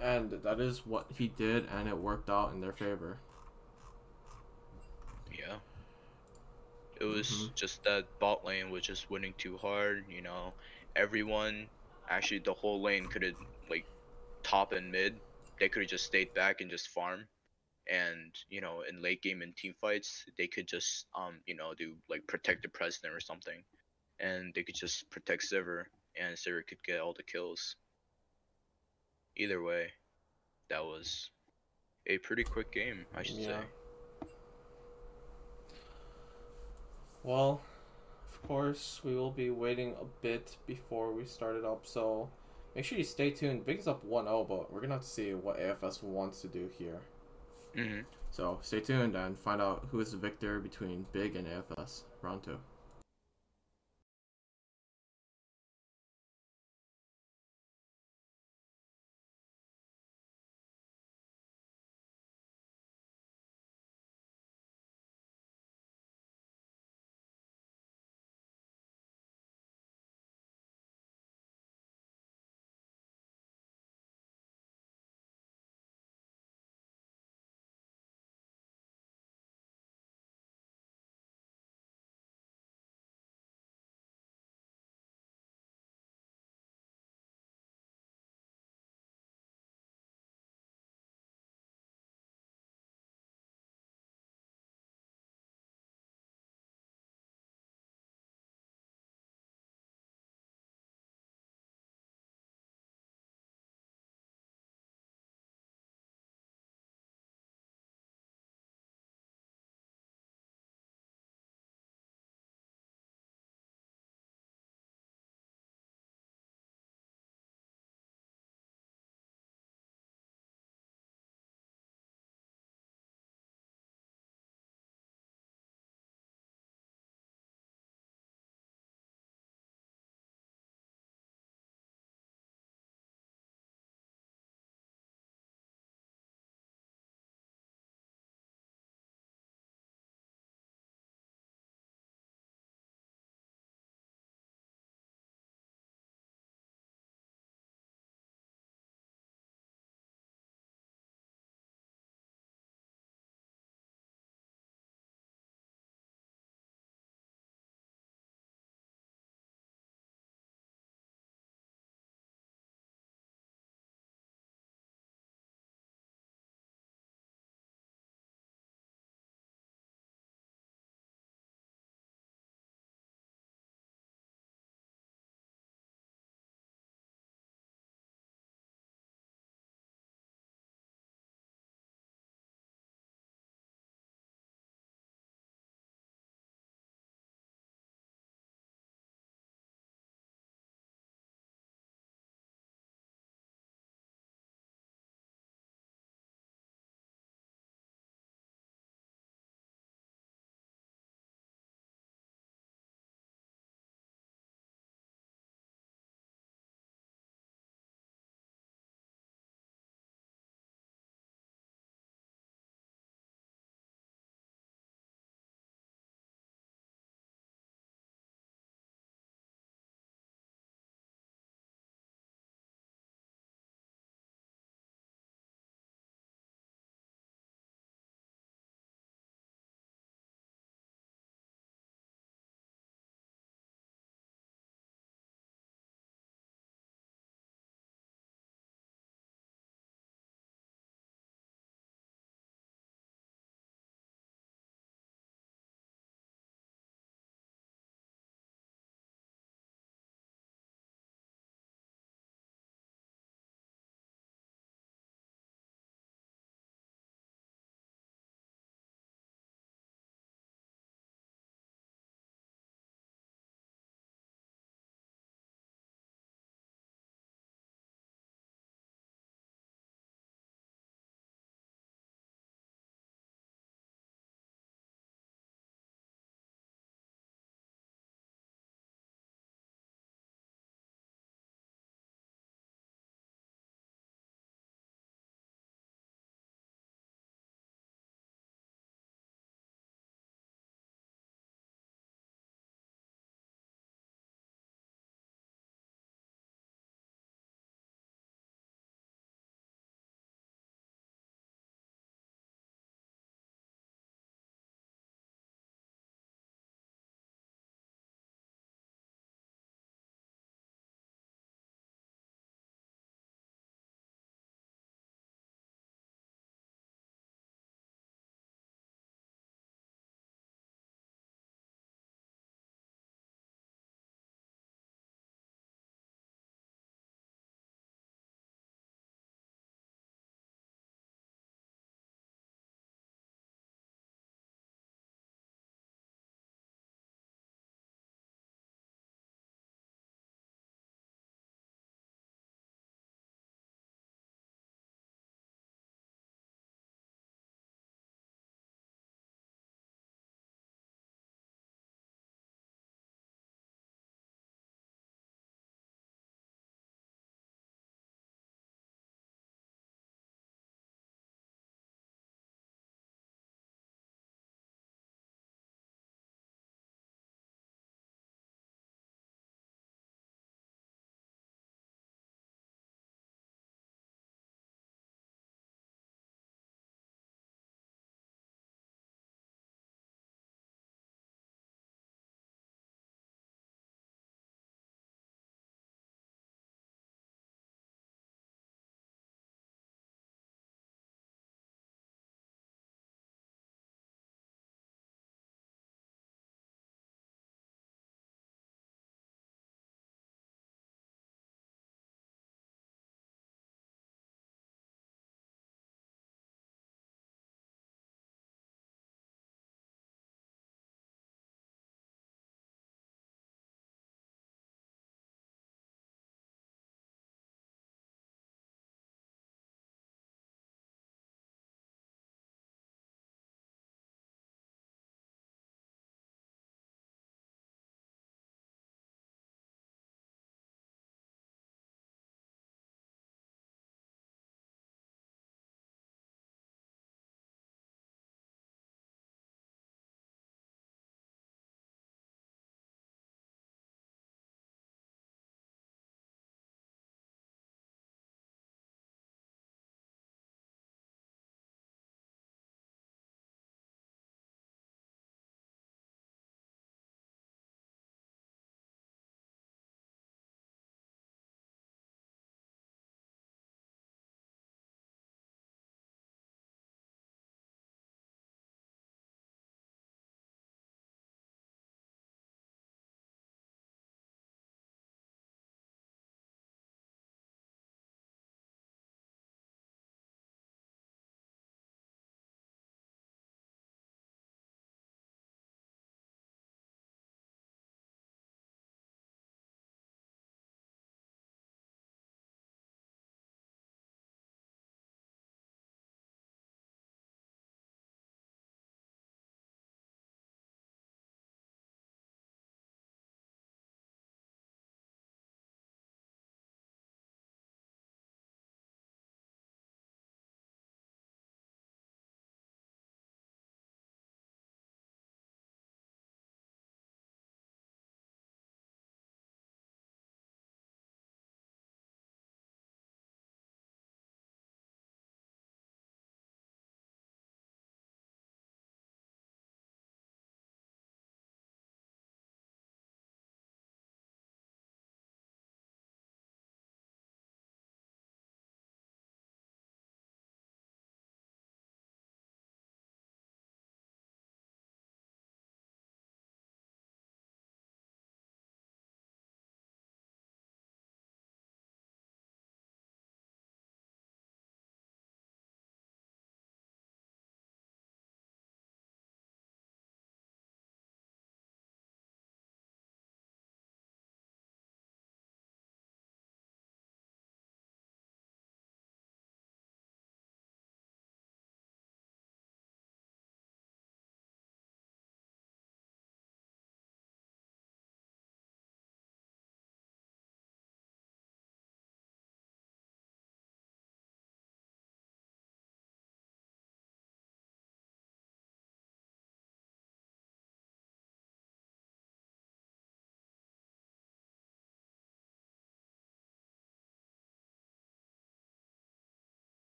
[SPEAKER 1] and that is what he did, and it worked out in their favor.
[SPEAKER 2] Yeah. It
[SPEAKER 1] Mm-hmm.
[SPEAKER 2] was just that bot lane was just winning too hard, you know. Everyone, actually the whole lane could have, like, top and mid, they could have just stayed back and just farm. And, you know, in late game and team fights, they could just you know, do like protect the president or something. And they could just protect Sivir, and Sivir could get all the kills. Either way, that was a pretty quick game, I should
[SPEAKER 1] Yeah.
[SPEAKER 2] say.
[SPEAKER 1] Well, of course, we will be waiting a bit before we start it up, so make sure you stay tuned. Big is up 1-0, but we're going to have to see what AFS wants to do here.
[SPEAKER 2] Mhm.
[SPEAKER 1] So stay tuned and find out who is the victor between Big and AFS. Round 2.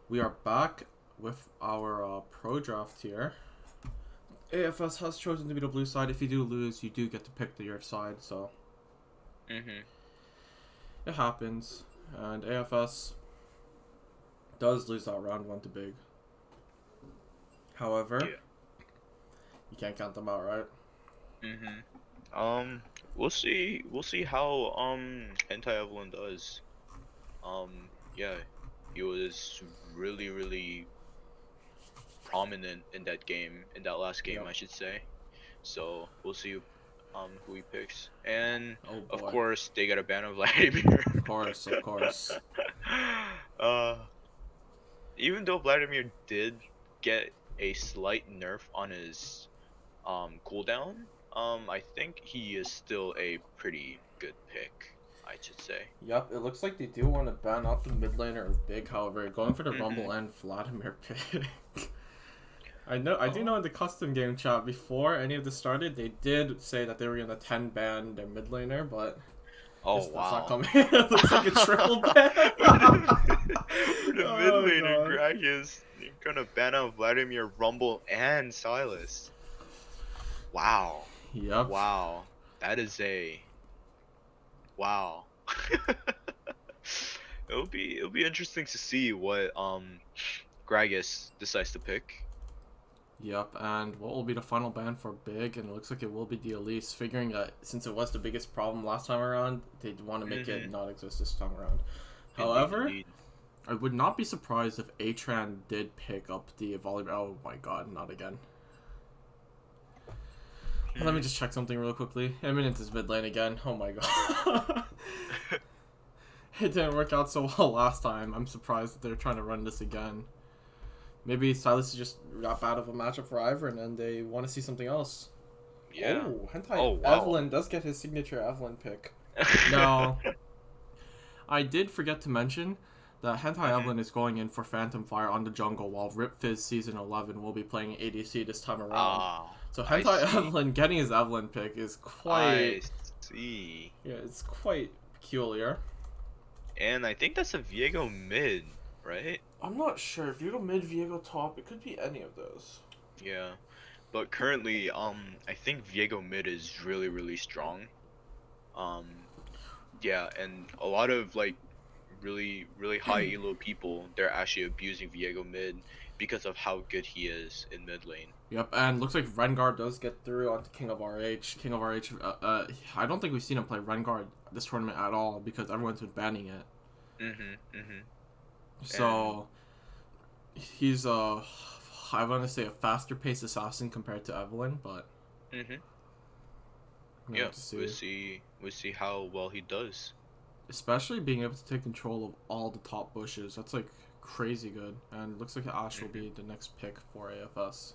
[SPEAKER 1] We are back with our pro draft here. AFS has chosen to be the blue side. If you do lose, you do get to pick your side, so it happens. And AFS does lose that round 1 to Big. However, you can't count them out, right?
[SPEAKER 2] We'll see. We'll see how Evelyn does. Yeah, he was really prominent in that game, in that last game, I should say. So we'll see who he picks. And of course they got a ban of Vladimir.
[SPEAKER 1] Of course.
[SPEAKER 2] Even though Vladimir did get a slight nerf on his cooldown, I think he is still a pretty good pick, I should say.
[SPEAKER 1] Yep, it looks like they do want to ban out the mid laner of Big, however, going for the Rumble and Vladimir pick. I do know in the custom game chat before any of this started, they did say that they were gonna 10 ban their mid laner, but
[SPEAKER 2] that's
[SPEAKER 1] not coming. It looks like a triple ban.
[SPEAKER 2] For the mid laner, Greg is gonna ban out Vladimir, Rumble, and Silas. Wow.
[SPEAKER 1] Yep.
[SPEAKER 2] Wow. That is a wow. It'll be interesting to see what Gragas decides to pick.
[SPEAKER 1] Yep, and what will be the final ban for Big? And it looks like it will be the Elise, figuring that since it was the biggest problem last time around, they want to make it not exist this time around. However, I would not be surprised if Atran did pick up the volleyball. Oh my god, not again. Let me just check something real quickly. Eminent is mid lane again. Oh my god. It didn't work out so well last time. I'm surprised that they're trying to run this again. Maybe Silas is just that bad of a matchup for Ivern and they want to see something else.
[SPEAKER 2] Yeah.
[SPEAKER 1] Oh, Evelyn does get his signature Evelyn pick. Now, I did forget to mention that Evelyn is going in for Phantom Fire on the jungle while Rip Fizz Season 11 will be playing ADC this time around. So Evelyn getting his Evelyn pick is quite... Yeah, it's quite peculiar.
[SPEAKER 2] And I think that's a Viego mid, right?
[SPEAKER 1] I'm not sure. Viego mid, Viego top, it could be any of those.
[SPEAKER 2] Yeah. But currently, I think Viego mid is really strong. Yeah, and a lot of like really high elo people, they're actually abusing Viego mid because of how good he is in mid lane.
[SPEAKER 1] Yep, and looks like Rengar does get through onto King of RH. King of RH, I don't think we've seen him play Rengar this tournament at all because everyone's been banning it. So, he's I want to say a faster paced assassin compared to Evelyn, but
[SPEAKER 2] yeah, we'll see how well he does.
[SPEAKER 1] Especially being able to take control of all the top bushes. That's like crazy good. And it looks like Ash will be the next pick for AFS.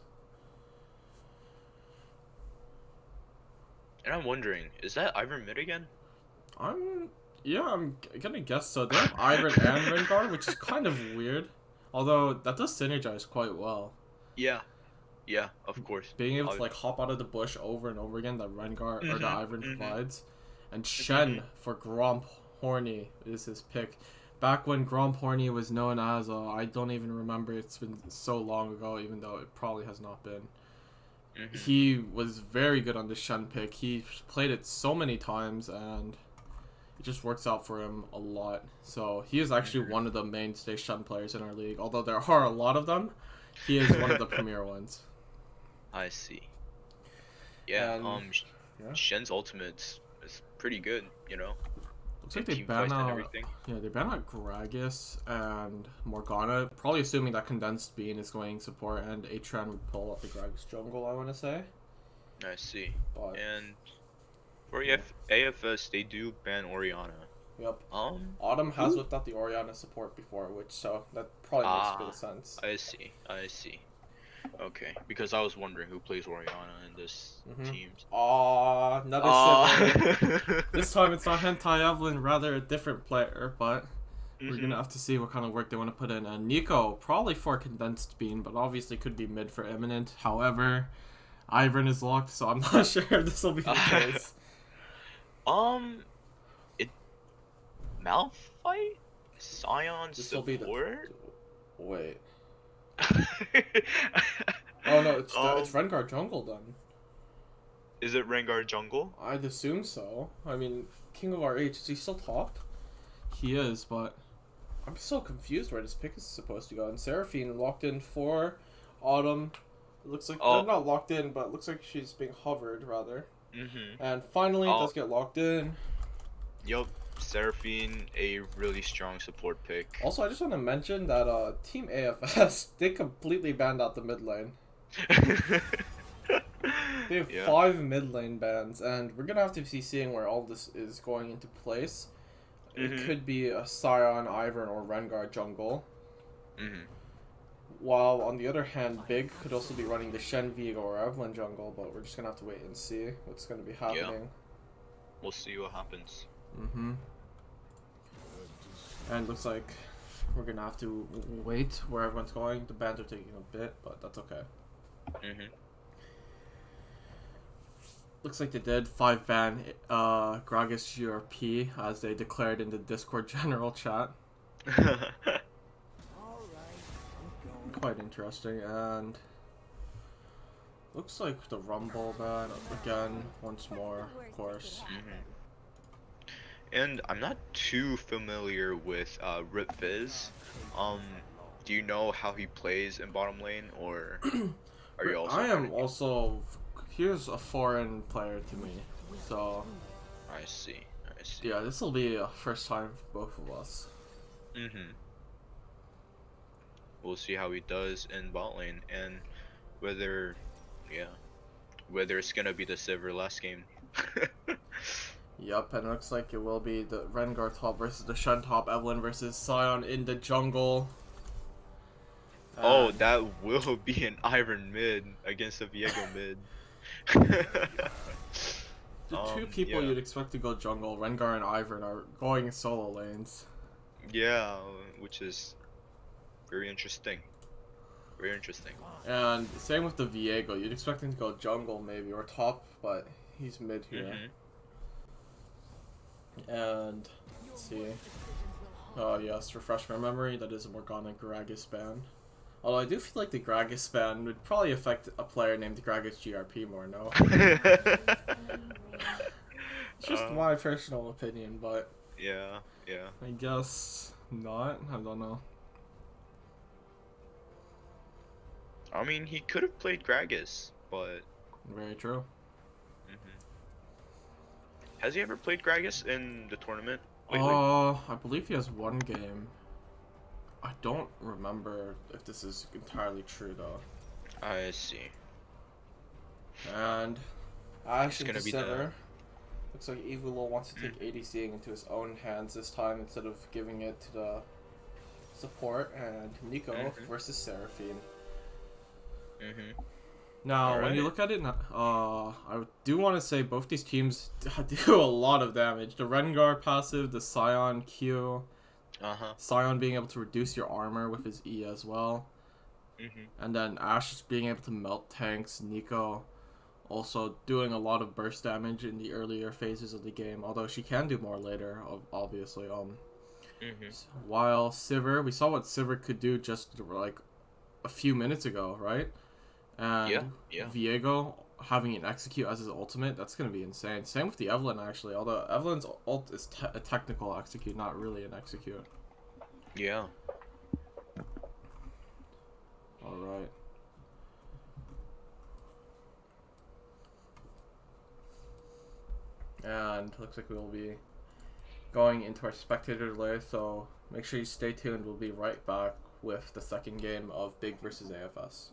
[SPEAKER 2] And I'm wondering, is that Ivern mid again?
[SPEAKER 1] I'm gonna guess so. They have Ivern and Rengar, which is kind of weird. Although that does synergize quite well.
[SPEAKER 2] Yeah, of course.
[SPEAKER 1] Being able to like hop out of the bush over and over again that Rengar or the Ivern provides. And Shen for Gromp Horny is his pick. Back when Gromp Horny was known as, I don't even remember, it's been so long ago, even though it probably has not been. He was very good on the Shen pick. He played it so many times and it just works out for him a lot. So he is actually one of the mainstay Shen players in our league. Although there are a lot of them, he is one of the premier ones.
[SPEAKER 2] I see. Yeah, Shen's ultimate is pretty good, you know.
[SPEAKER 1] Looks like they ban out, they ban out Gragas and Morgana, probably assuming that Condensed Bean is going support and Atran would pull up the Gragas jungle, I want to say.
[SPEAKER 2] I see. But, and for AFS, they do ban Orianna.
[SPEAKER 1] Yep. Autumn has whipped out the Orianna support before, so that probably makes a bit of sense.
[SPEAKER 2] I see. Okay, because I was wondering who plays Orianna in this team.
[SPEAKER 1] Another sibling. This time it's not Evelyn, rather a different player, but we're gonna have to see what kind of work they want to put in. And Nico, probably for Condensed Bean, but obviously could be mid for Imminent. However, Ivern is locked, so I'm not sure if this will be the case.
[SPEAKER 2] Malphite? Scion support?
[SPEAKER 1] Wait. Oh no, it's it's
[SPEAKER 2] um,
[SPEAKER 1] Rengar jungle then.
[SPEAKER 2] is it Rengar jungle?
[SPEAKER 1] I'd assume so. I mean, King of RH, is he still top? He is, but I'm so confused where this pick is supposed to go. And Seraphine locked in for Autumn. It looks like they're
[SPEAKER 2] Oh,
[SPEAKER 1] not locked in, but it looks like she's being hovered rather.
[SPEAKER 2] mm-hmm.
[SPEAKER 1] And finally, it
[SPEAKER 2] Oh,
[SPEAKER 1] does get locked in.
[SPEAKER 2] yup. Seraphine, a really strong support pick.
[SPEAKER 1] Also, I just want to mention that Team AFS they completely banned out the mid lane. They have
[SPEAKER 2] Yeah.
[SPEAKER 1] 5 mid lane bans, and we're gonna have to be seeing where all this is going into place. It
[SPEAKER 2] Mm-hmm.
[SPEAKER 1] could be a Scion, Ivern, or Rengar jungle.
[SPEAKER 2] Mm-hmm.
[SPEAKER 1] While on the other hand, Big could also be running the Shen, Viego, or Evelyn jungle, but we're just gonna have to wait and see what's gonna be
[SPEAKER 2] Yeah.
[SPEAKER 1] happening.
[SPEAKER 2] We'll see what happens.
[SPEAKER 1] Mm-hmm. And looks like we're gonna have to wait where everyone's going. The bans are taking a bit, but that's okay.
[SPEAKER 2] Mm-hmm.
[SPEAKER 1] Looks like they did 5 ban Gragas GRP as they declared in the Discord general chat. Quite interesting, and looks like the Rumble ban again once more, of course.
[SPEAKER 2] Mm-hmm. And I'm not too familiar with Rip Fizz. Um, do you know how he plays in bottom lane, or are you also
[SPEAKER 1] I
[SPEAKER 2] kind
[SPEAKER 1] am
[SPEAKER 2] of new?
[SPEAKER 1] also here's a foreign player to me, so
[SPEAKER 2] I see. I see.
[SPEAKER 1] yeah, this will be a first time for both of us.
[SPEAKER 2] Mm-hmm. We'll see how he does in bot lane and whether, yeah, whether it's gonna be the Sivir last game.
[SPEAKER 1] Yep, and it looks like it will be the Rengar top versus the Shen top, Evelyn versus Sion in the jungle.
[SPEAKER 2] Oh,
[SPEAKER 1] And
[SPEAKER 2] that will be an Iron mid against a Viego mid.
[SPEAKER 1] the two people
[SPEAKER 2] Yeah,
[SPEAKER 1] you'd expect to go jungle, Rengar and Ivern, are going solo lanes.
[SPEAKER 2] yeah, which is very interesting. Very interesting.
[SPEAKER 1] And same with the Viego, you'd expect him to go jungle maybe, or top, but he's mid here.
[SPEAKER 2] Mhm.
[SPEAKER 1] And let's see. Oh yes, refresh my memory, that is a Morgana Gragas ban. Although I do feel like the Gragas ban would probably affect a player named Gragas GRP more, no? It's just
[SPEAKER 2] uh,
[SPEAKER 1] my personal opinion, but
[SPEAKER 2] yeah, yeah.
[SPEAKER 1] I guess not. I don't know.
[SPEAKER 2] I mean, he could have played Gragas, but
[SPEAKER 1] Very true.
[SPEAKER 2] mhm. Has he ever played Gragas in the tournament lately?
[SPEAKER 1] I believe he has one game. I don't remember if this is entirely true though.
[SPEAKER 2] I see.
[SPEAKER 1] And
[SPEAKER 2] It's
[SPEAKER 1] Ash into
[SPEAKER 2] gonna be the.
[SPEAKER 1] Sever. Looks like Evulo wants to
[SPEAKER 2] Mm,
[SPEAKER 1] take ADCing into his own hands this time instead of giving it to the support. And Nico
[SPEAKER 2] mhm,
[SPEAKER 1] versus Seraphine.
[SPEAKER 2] mhm.
[SPEAKER 1] Now,
[SPEAKER 2] All
[SPEAKER 1] when you
[SPEAKER 2] right.
[SPEAKER 1] look at it, I do want to say both these teams do a lot of damage. The Rengar passive, the Scion Q,
[SPEAKER 2] Uh huh.
[SPEAKER 1] Scion being able to reduce your armor with his E as well,
[SPEAKER 2] Mhm.
[SPEAKER 1] and then Ashe just being able to melt tanks, Nico also doing a lot of burst damage in the earlier phases of the game, although she can do more later, obviously.
[SPEAKER 2] Mhm.
[SPEAKER 1] While Sivir, we saw what Sivir could do just like a few minutes ago, right?
[SPEAKER 2] Yeah.
[SPEAKER 1] And
[SPEAKER 2] Yeah.
[SPEAKER 1] Viego having an execute as his ultimate, that's going to be insane. Same with the Evelyn, actually, although Evelyn's ult is a technical execute, not really an execute.
[SPEAKER 2] Yeah.
[SPEAKER 1] Alright. And looks like we'll be going into our spectator delay, so make sure you stay tuned. We'll be right back with the second game of Big versus AFS.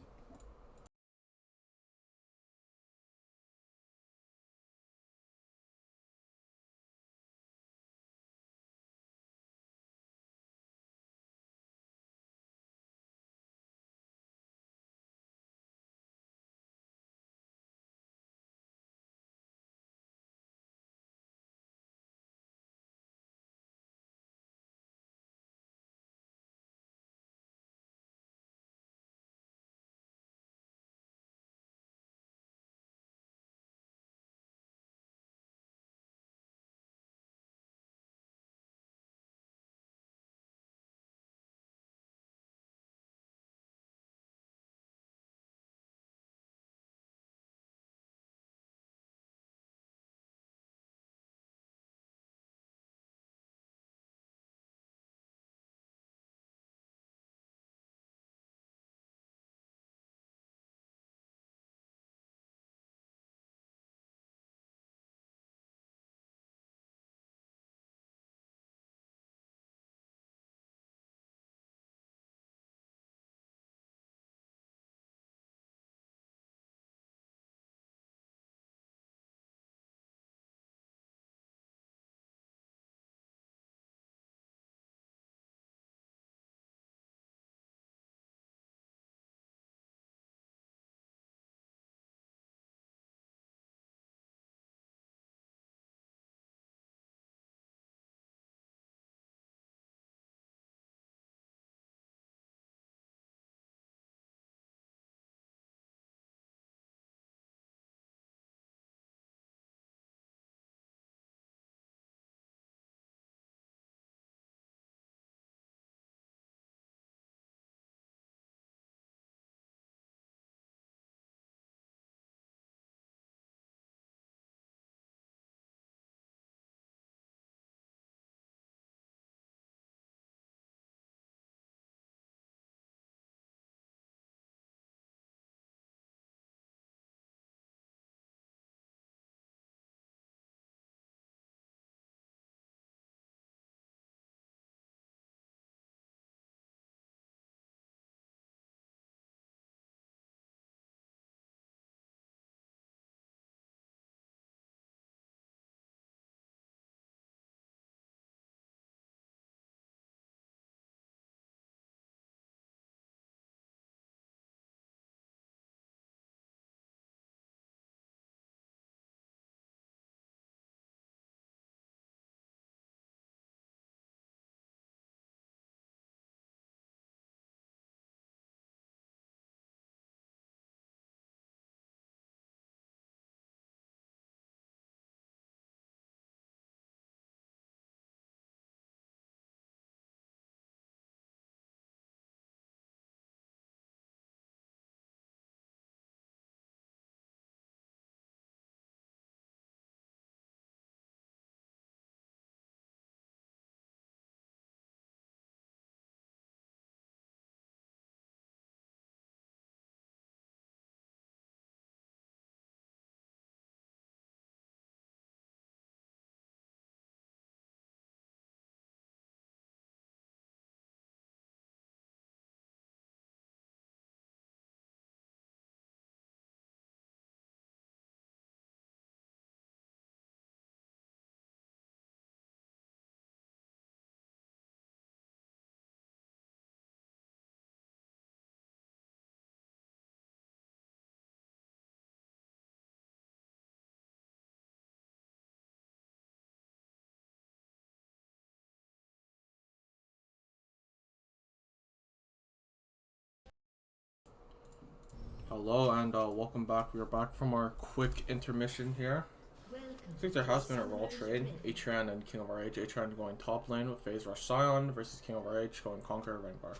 [SPEAKER 1] Hello and welcome back. We are back from our quick intermission here. I think there has been a role trade. Atran and King of RH. Atran going top lane with Phase Rush Scion versus King of RH going Conquer Rengar.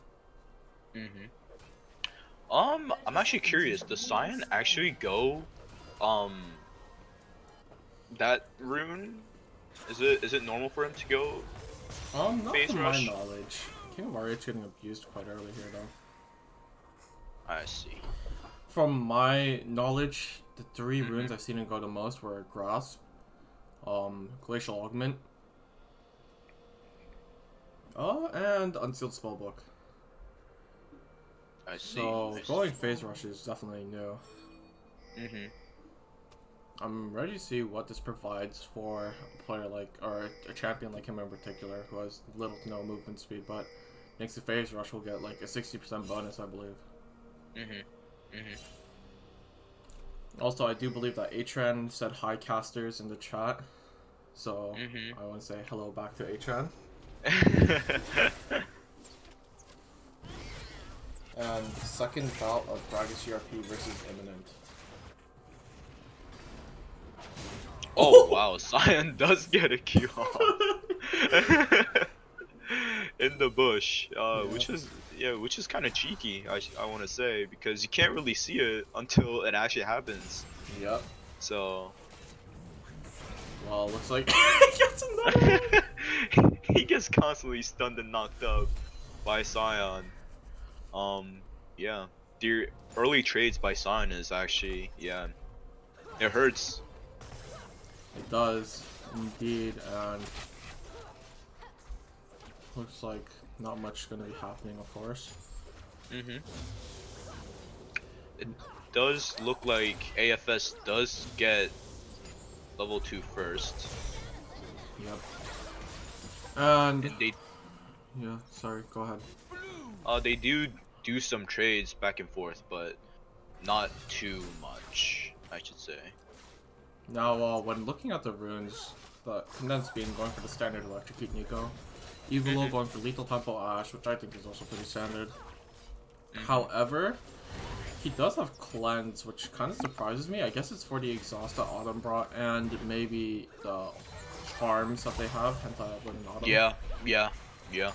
[SPEAKER 2] I'm actually curious. Does Scion actually go, that rune? Is it normal for him to go
[SPEAKER 1] Not
[SPEAKER 2] phase
[SPEAKER 1] from my
[SPEAKER 2] rush?
[SPEAKER 1] knowledge. King of RH getting abused quite early here though.
[SPEAKER 2] I see.
[SPEAKER 1] From my knowledge, the three runes I've seen him go the most were Grasp, Glacial Augment, and Unsealed Spellbook.
[SPEAKER 2] I see.
[SPEAKER 1] So going Phase Rush is definitely new. I'm ready to see what this provides for a player like, or a champion like him in particular, who has little to no movement speed, but next to Phase Rush will get like a 60% bonus, I believe. Also, I do believe that Atran said hi casters in the chat, so I want to say hello back to Atran. And second bout of Gragas GRP versus Imminent.
[SPEAKER 2] Oh wow, Scion does get a Q in the bush, which is kind of cheeky. I want to say, because you can't really see it until it actually happens.
[SPEAKER 1] Yep.
[SPEAKER 2] So.
[SPEAKER 1] Well, looks like he gets another one.
[SPEAKER 2] He gets constantly stunned and knocked up by Scion. Yeah. The early trades by Scion is actually, it hurts.
[SPEAKER 1] It does, indeed, and looks like not much going to be happening, of course.
[SPEAKER 2] It does look like AFS does get level 2 first.
[SPEAKER 1] Yep. And
[SPEAKER 2] they,
[SPEAKER 1] yeah, sorry, go ahead.
[SPEAKER 2] They do some trades back and forth, but not too much, I should say.
[SPEAKER 1] Now, when looking at the runes, the Condensed Beam going for the standard Electrocute Nico, Evilo going for Lethal Tempo Ash, which I think is also pretty standard. However, he does have Cleanse, which kind of surprises me. I guess it's for the exhaust that Autumn brought, and maybe the charms that they have, Anti-Evelyn and Autumn.
[SPEAKER 2] Yeah,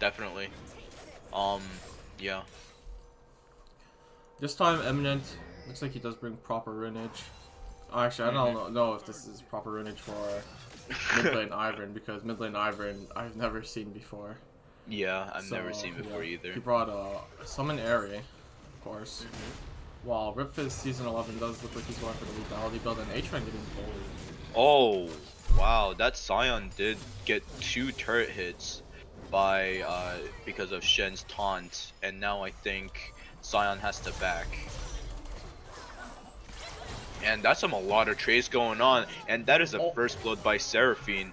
[SPEAKER 2] definitely. Yeah.
[SPEAKER 1] This time, Eminent looks like he does bring proper runage. Actually, I don't know if this is proper runage for mid lane Ivern, because mid lane Ivern I've never seen before.
[SPEAKER 2] Yeah, I've never seen before either.
[SPEAKER 1] He brought a Summon Airy, of course. While Ripfizz Season 11 does look like he's going for the lethality build, and Atran getting bullied.
[SPEAKER 2] Oh, wow, that Scion did get 2 turret hits by because of Shen's taunt, and now I think Scion has to back. And that's a lot of trades going on, and that is a first blood by Seraphine.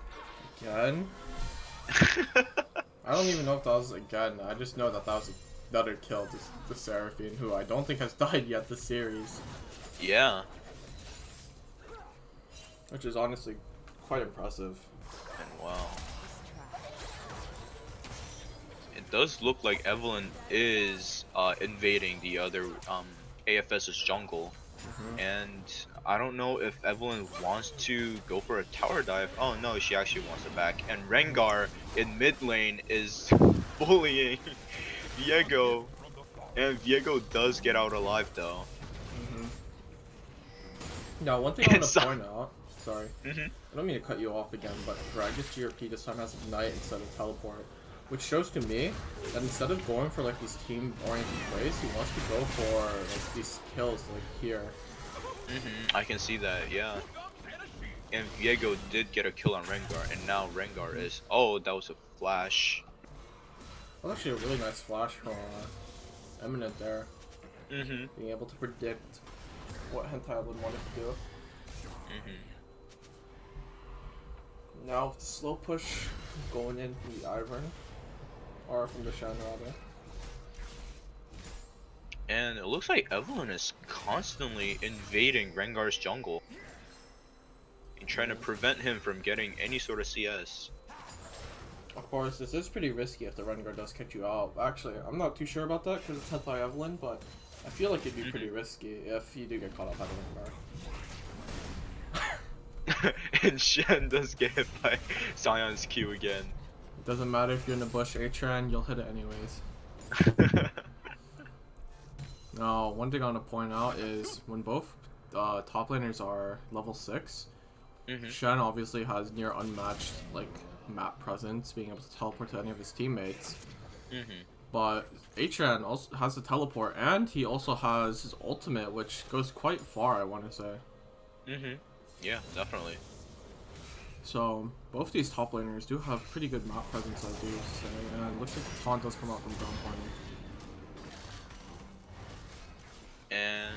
[SPEAKER 1] Again? I don't even know if that was again. I just know that that was another kill to Seraphine, who I don't think has died yet this series.
[SPEAKER 2] Yeah.
[SPEAKER 1] Which is honestly quite impressive.
[SPEAKER 2] And wow. It does look like Evelyn is invading the other AFS's jungle. And I don't know if Evelyn wants to go for a tower dive. Oh no, she actually wants it back. And Rengar in mid lane is bullying Viego. And Viego does get out alive though.
[SPEAKER 1] Now, one thing I want to point out, sorry, I don't mean to cut you off again, but Gragas GRP this time has Ignite instead of Teleport. Which shows to me that instead of going for like these team-oriented plays, he wants to go for like these kills like here.
[SPEAKER 2] I can see that, yeah. And Viego did get a kill on Rengar, and now Rengar is... Oh, that was a flash.
[SPEAKER 1] That was actually a really nice flash from Eminent there. Being able to predict what Hentai would want to do. Now with the slow push going in from the Ivern. Or from the Shen, rather.
[SPEAKER 2] And it looks like Evelyn is constantly invading Rengar's jungle and trying to prevent him from getting any sort of CS.
[SPEAKER 1] Of course, this is pretty risky if the Rengar does catch you out. Actually, I'm not too sure about that because it's Hentai Evelyn, but I feel like it'd be pretty risky if you do get caught up by the Rengar.
[SPEAKER 2] And Shen does get hit by Sion's Q again.
[SPEAKER 1] It doesn't matter if you're in the bush Atran, you'll hit it anyways. Now, one thing I want to point out is when both top laners are level 6, Shen obviously has near unmatched like map presence, being able to teleport to any of his teammates. But Atran also has the teleport, and he also has his ultimate, which goes quite far, I want to say.
[SPEAKER 2] Yeah, definitely.
[SPEAKER 1] So both these top laners do have pretty good map presence, I do say, and it looks like the taunt does come out from ground point.
[SPEAKER 2] And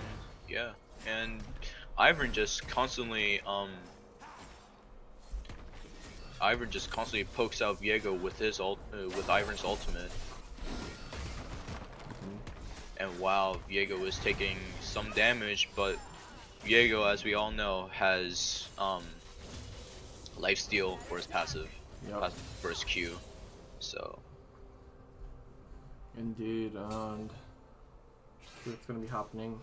[SPEAKER 2] yeah, and Ivern just constantly pokes out Viego with his with Ivern's ultimate. And wow, Viego is taking some damage, but Viego, as we all know, has lifesteal for his passive, for his Q. So
[SPEAKER 1] indeed, and what's gonna be happening?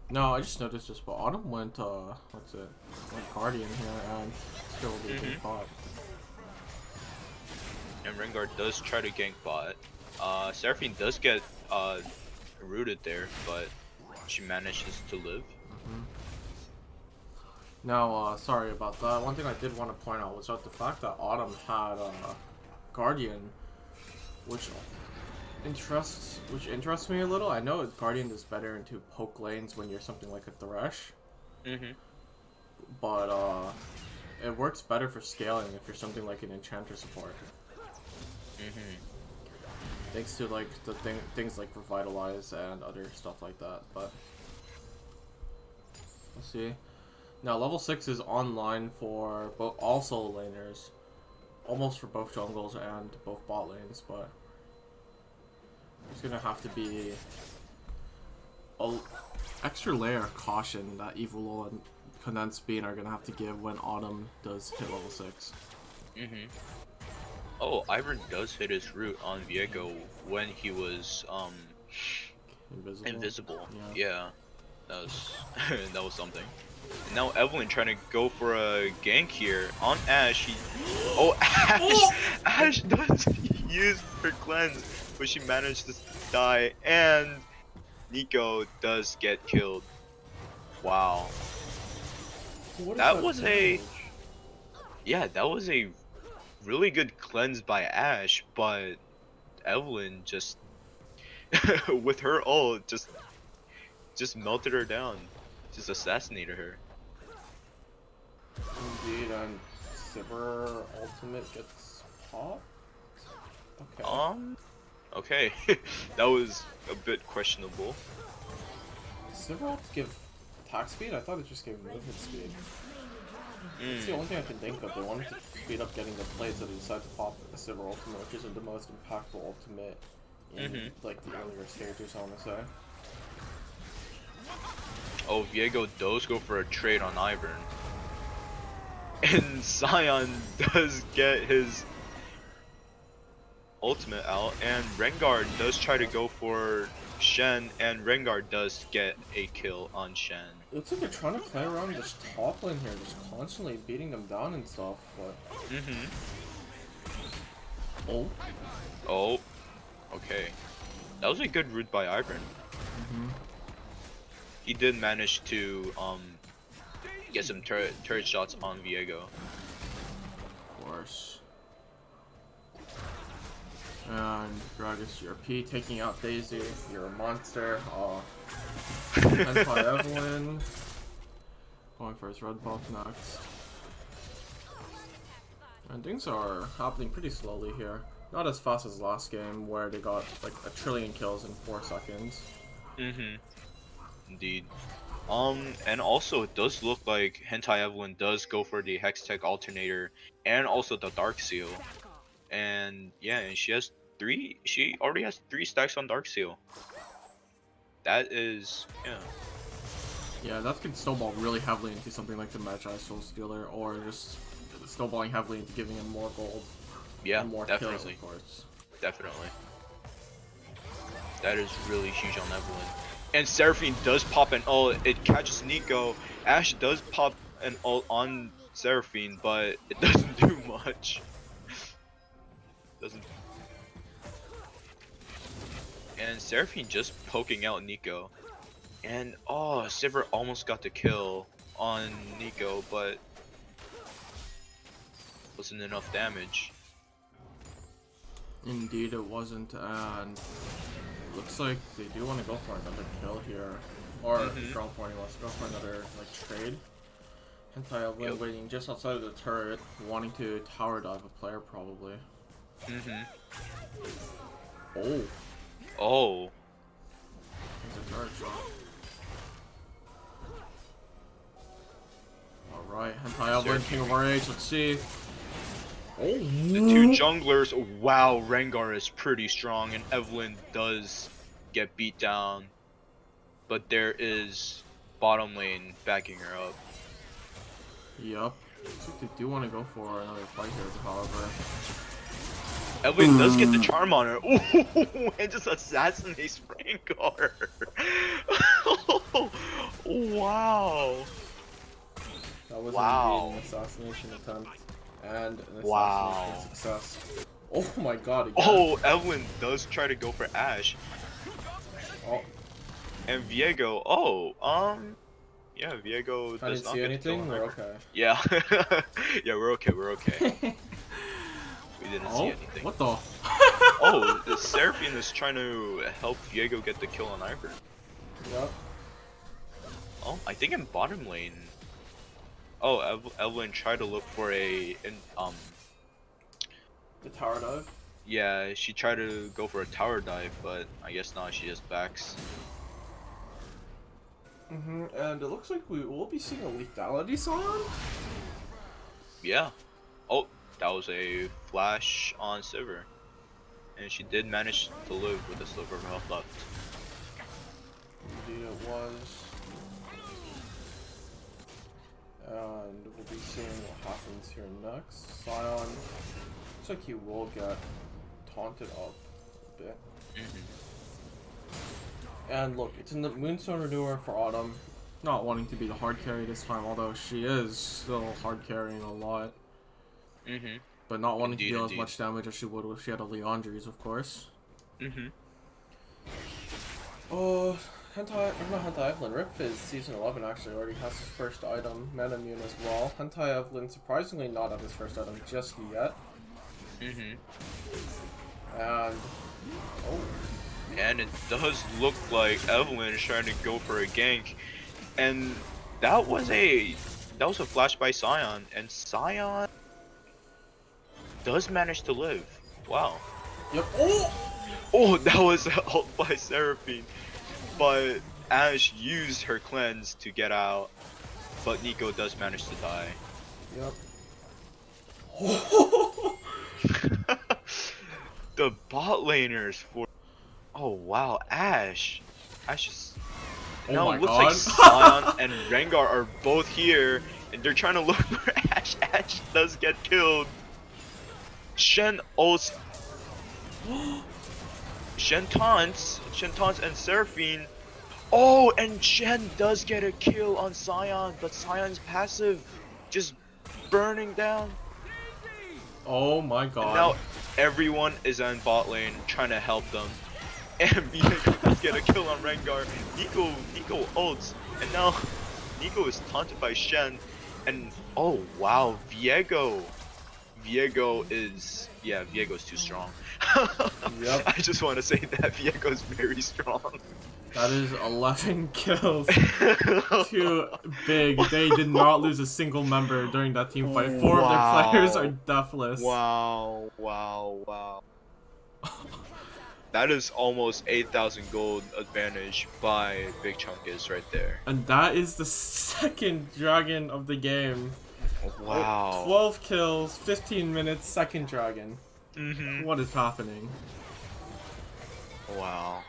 [SPEAKER 1] No, I just noticed this, but Autumn went went Guardian here, and still will be getting caught.
[SPEAKER 2] And Rengar does try to gank bot. Seraphine does get rooted there, but she manages to live.
[SPEAKER 1] Now, sorry about that. One thing I did want to point out was that the fact that Autumn had Guardian, which interests me a little. I know Guardian is better into poke lanes when you're something like a Thresh, but it works better for scaling if you're something like an Enchanter support. Thanks to like the things like Revitalize and other stuff like that. But let's see. Now level 6 is online for all solo laners, almost for both jungles and both bot lanes, but there's gonna have to be an extra layer of caution that Evil and Condensed Bean are gonna have to give when Autumn does hit level 6.
[SPEAKER 2] Oh, Ivern does hit his root on Viego when he was invisible. Yeah, that was that was something. And now Evelyn trying to go for a gank here on Ashe. Ashe does use her cleanse, but she managed to die, and Nico does get killed. Wow. That was a really good cleanse by Ashe, but Evelyn just with her ult just melted her down. Just assassinated her.
[SPEAKER 1] Indeed, and Sivir ultimate gets popped? Okay.
[SPEAKER 2] Okay. That was a bit questionable.
[SPEAKER 1] Sivir ult give attack speed? I thought it just gave movement speed. That's the only thing I can think of. They wanted to speed up getting the plays, so they decided to pop a Sivir ultimate, which isn't the most impactful ultimate in like the earlier stages, I want to say.
[SPEAKER 2] Oh, Viego does go for a trade on Ivern. And Sion does get his ultimate out, and Rengar does try to go for Shen, and Rengar does get a kill on Shen.
[SPEAKER 1] It looks like they're trying to play around this top lane here, just constantly beating them down and stuff, but...
[SPEAKER 2] Oh. Okay. That was a good route by Ivern. He did manage to get some turret shots on Viego.
[SPEAKER 1] Of course. And Gragas GRP taking out Daisy. You're a monster. Anti-Evelyn. Going for his red buff next. And things are happening pretty slowly here. Not as fast as last game where they got like 1 trillion kills in 4 seconds.
[SPEAKER 2] Indeed. And also it does look like Hentai Evelyn does go for the Hextech Alternator and also the Dark Seal. And yeah, and she already has 3 stacks on Dark Seal. That is,
[SPEAKER 1] Yeah, that could snowball really heavily into something like the Magi Soul Stealer, or just snowballing heavily into giving him more gold.
[SPEAKER 2] Yeah,
[SPEAKER 1] and more
[SPEAKER 2] definitely.
[SPEAKER 1] kills, of course.
[SPEAKER 2] Definitely. That is really huge on Evelyn. And Seraphine does pop an ult. It catches Nico. Ash does pop an ult on Seraphine, but it doesn't do much. Doesn't. And Seraphine just poking out Nico. And oh, Sivir almost got the kill on Nico, but wasn't enough damage.
[SPEAKER 1] Indeed it wasn't, and looks like they do want to go for another kill here. Or Girl Party wants to go for another like trade. Hentai waiting just outside of the turret, wanting to tower dive a player probably. Oh.
[SPEAKER 2] Oh.
[SPEAKER 1] There's a turret shot. Alright, Hentai Evelyn, King of RH, let's see. Oh.
[SPEAKER 2] The two junglers, wow, Rengar is pretty strong and Evelyn does get beat down. But there is bottom lane backing her up.
[SPEAKER 1] Yup. Looks like they do want to go for another fight here, however.
[SPEAKER 2] Evelyn does get the charm on her. Ooh, and just assassinates Rengar. Wow.
[SPEAKER 1] That was indeed an assassination attempt. And an assassination success. Oh my god, again.
[SPEAKER 2] Oh, Evelyn does try to go for Ashe.
[SPEAKER 1] Oh.
[SPEAKER 2] And Viego, yeah, Viego
[SPEAKER 1] I
[SPEAKER 2] does
[SPEAKER 1] didn't
[SPEAKER 2] not
[SPEAKER 1] see
[SPEAKER 2] get
[SPEAKER 1] anything, we're okay.
[SPEAKER 2] Yeah. Yeah, we're okay, we're okay. We didn't see anything.
[SPEAKER 1] What the?
[SPEAKER 2] Oh, the Seraphine is trying to help Viego get the kill on Ivern.
[SPEAKER 1] Yep.
[SPEAKER 2] Oh, I think in bottom lane. Oh, Evelyn tried to look for the
[SPEAKER 1] tower dive?
[SPEAKER 2] Yeah, she tried to go for a tower dive, but I guess not, she just backs.
[SPEAKER 1] And it looks like we will be seeing a lethality song?
[SPEAKER 2] Yeah. Oh, that was a flash on Sivir. And she did manage to live with a sliver of health left.
[SPEAKER 1] Indeed it was. And we'll be seeing what happens here next. Sion looks like he will get taunted up a bit. And look, it's in the Moonstone Renewer for Autumn. Not wanting to be the hard carry this time, although she is still hard carrying a lot. But not wanting to deal as much damage as she would if she had a Leandries, of course. Oh, Hentai Evelyn. Ripfizz Season 11 actually already has his first item, Manamune as well. Hentai Evelyn surprisingly not at his first item just yet. And
[SPEAKER 2] and it does look like Evelyn is trying to go for a gank, and that was a flash by Sion, and Sion does manage to live. Wow.
[SPEAKER 1] Yep.
[SPEAKER 2] Oh, that was an ult by Seraphine, but Ashe used her cleanse to get out, but Nico does manage to die.
[SPEAKER 1] Yep.
[SPEAKER 2] The bot laners for. Oh wow, Ashe is. No, it looks like Sion and Rengar are both here, and they're trying to look for Ashe. Ashe does get killed. Shen ults. Shen taunts and Seraphine. Oh, and Shen does get a kill on Sion, but Sion's passive just burning down.
[SPEAKER 1] Oh my god.
[SPEAKER 2] And now everyone is on bot lane trying to help them. And Viego does get a kill on Rengar. Nico ults, and now Nico is taunted by Shen. And oh wow, Viego's too strong.
[SPEAKER 1] Yep.
[SPEAKER 2] I just want to say that Viego's very strong.
[SPEAKER 1] That is 11 kills. Too big. They did not lose a single member during that team fight. 4 of their players are deathless.
[SPEAKER 2] Wow. That is almost 8,000 gold advantage by Big Chunkus right there.
[SPEAKER 1] And that is the second dragon of the game.
[SPEAKER 2] Wow.
[SPEAKER 1] 12 kills, 15 minutes, second dragon. What is happening?
[SPEAKER 2] Wow.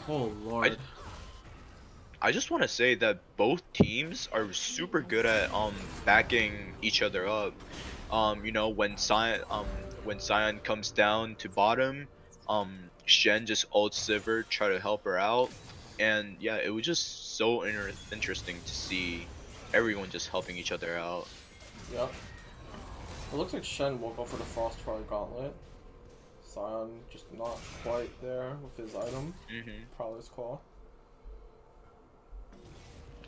[SPEAKER 1] Oh lord.
[SPEAKER 2] I just want to say that both teams are super good at backing each other up. You know, when Sion comes down to bottom, Shen just ult Sivir, try to help her out, and yeah, it was just so interesting to see everyone just helping each other out.
[SPEAKER 1] Yep. It looks like Shen will go for the Frostfire Gauntlet. Sion just not quite there with his item. Probably his call.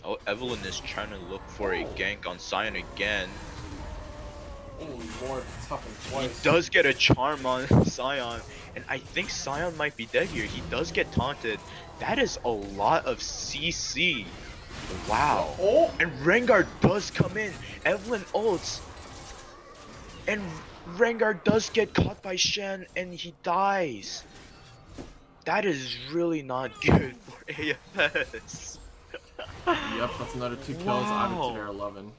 [SPEAKER 2] Oh, Evelyn is trying to look for a gank on Sion again.
[SPEAKER 1] Holy lord, it's happened
[SPEAKER 2] He
[SPEAKER 1] twice.
[SPEAKER 2] does get a charm on Sion, and I think Sion might be dead here. He does get taunted. That is a lot of CC. Wow.
[SPEAKER 1] Oh!
[SPEAKER 2] And Rengar does come in. Evelyn ults. And Rengar does get caught by Shen, and he dies. That is really not good for AFS.
[SPEAKER 1] Yep, that's another 2 kills added to their 11.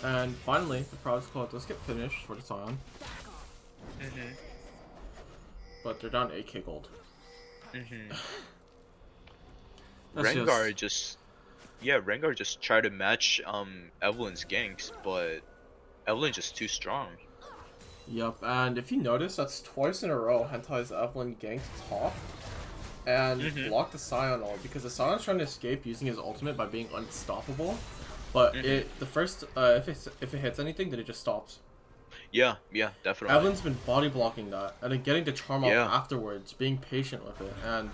[SPEAKER 1] And finally, the Proud Squad does get finished for the Sion. But they're down 8k gold.
[SPEAKER 2] Rengar just tried to match Evelyn's ganks, but Evelyn's just too strong.
[SPEAKER 1] Yep, and if you notice, that's twice in a row Hentai's Evelyn ganked top and blocked the Sion ult, because the Sion's trying to escape using his ultimate by being unstoppable. But if it hits anything, then it just stops.
[SPEAKER 2] Yeah, definitely.
[SPEAKER 1] Evelyn's been body blocking that, and then getting the charm off afterwards, being patient with it, and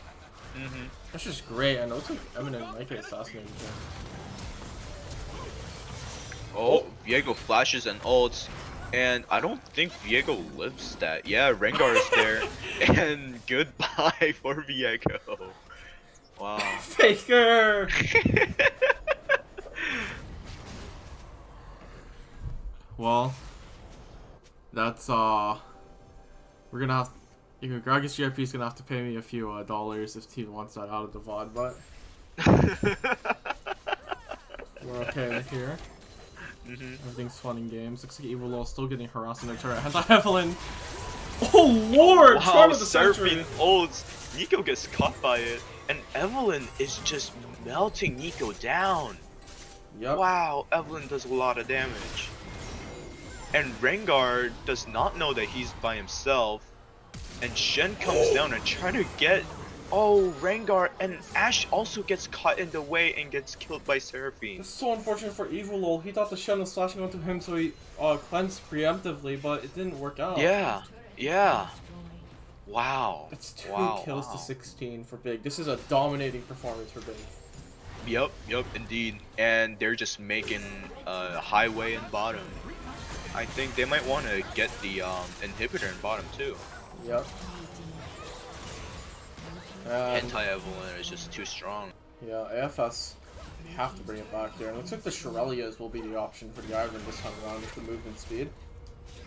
[SPEAKER 1] that's just great. And it looks like Eminent might get assassinated here.
[SPEAKER 2] Oh, Viego flashes and ults, and I don't think Viego lives that. Yeah, Rengar is there, and goodbye for Viego. Wow.
[SPEAKER 1] Faker! Well, that's we're gonna have. Gragas GIP is gonna have to pay me a few dollars if Team wants that out of the VOD, but we're okay here. Everything's fun in games. Looks like Evil Law still getting harassed in their turret. Hentai Evelyn! Oh lord!
[SPEAKER 2] Wow,
[SPEAKER 1] Charm of the century!
[SPEAKER 2] ults. Nico gets caught by it, and Evelyn is just melting Nico down.
[SPEAKER 1] Yep.
[SPEAKER 2] Wow, Evelyn does a lot of damage. And Rengar does not know that he's by himself, and Shen comes down and trying to get... Oh, Rengar, and Ashe also gets caught in the way and gets killed by Seraphine.
[SPEAKER 1] It's so unfortunate for Evil Lol. He thought the Shen was slashing onto him, so he cleansed preemptively, but it didn't work out.
[SPEAKER 2] Yeah. Wow.
[SPEAKER 1] It's 2 kills to 16 for Big. This is a dominating performance for Big.
[SPEAKER 2] Yep, indeed. And they're just making highway in bottom. I think they might want to get the inhibitor in bottom too.
[SPEAKER 1] Yep.
[SPEAKER 2] Anti-Evelyn is just too strong.
[SPEAKER 1] Yeah, AFS have to bring it back here. And it looks like the Shirelias will be the option for the Ivern this time around with the movement speed.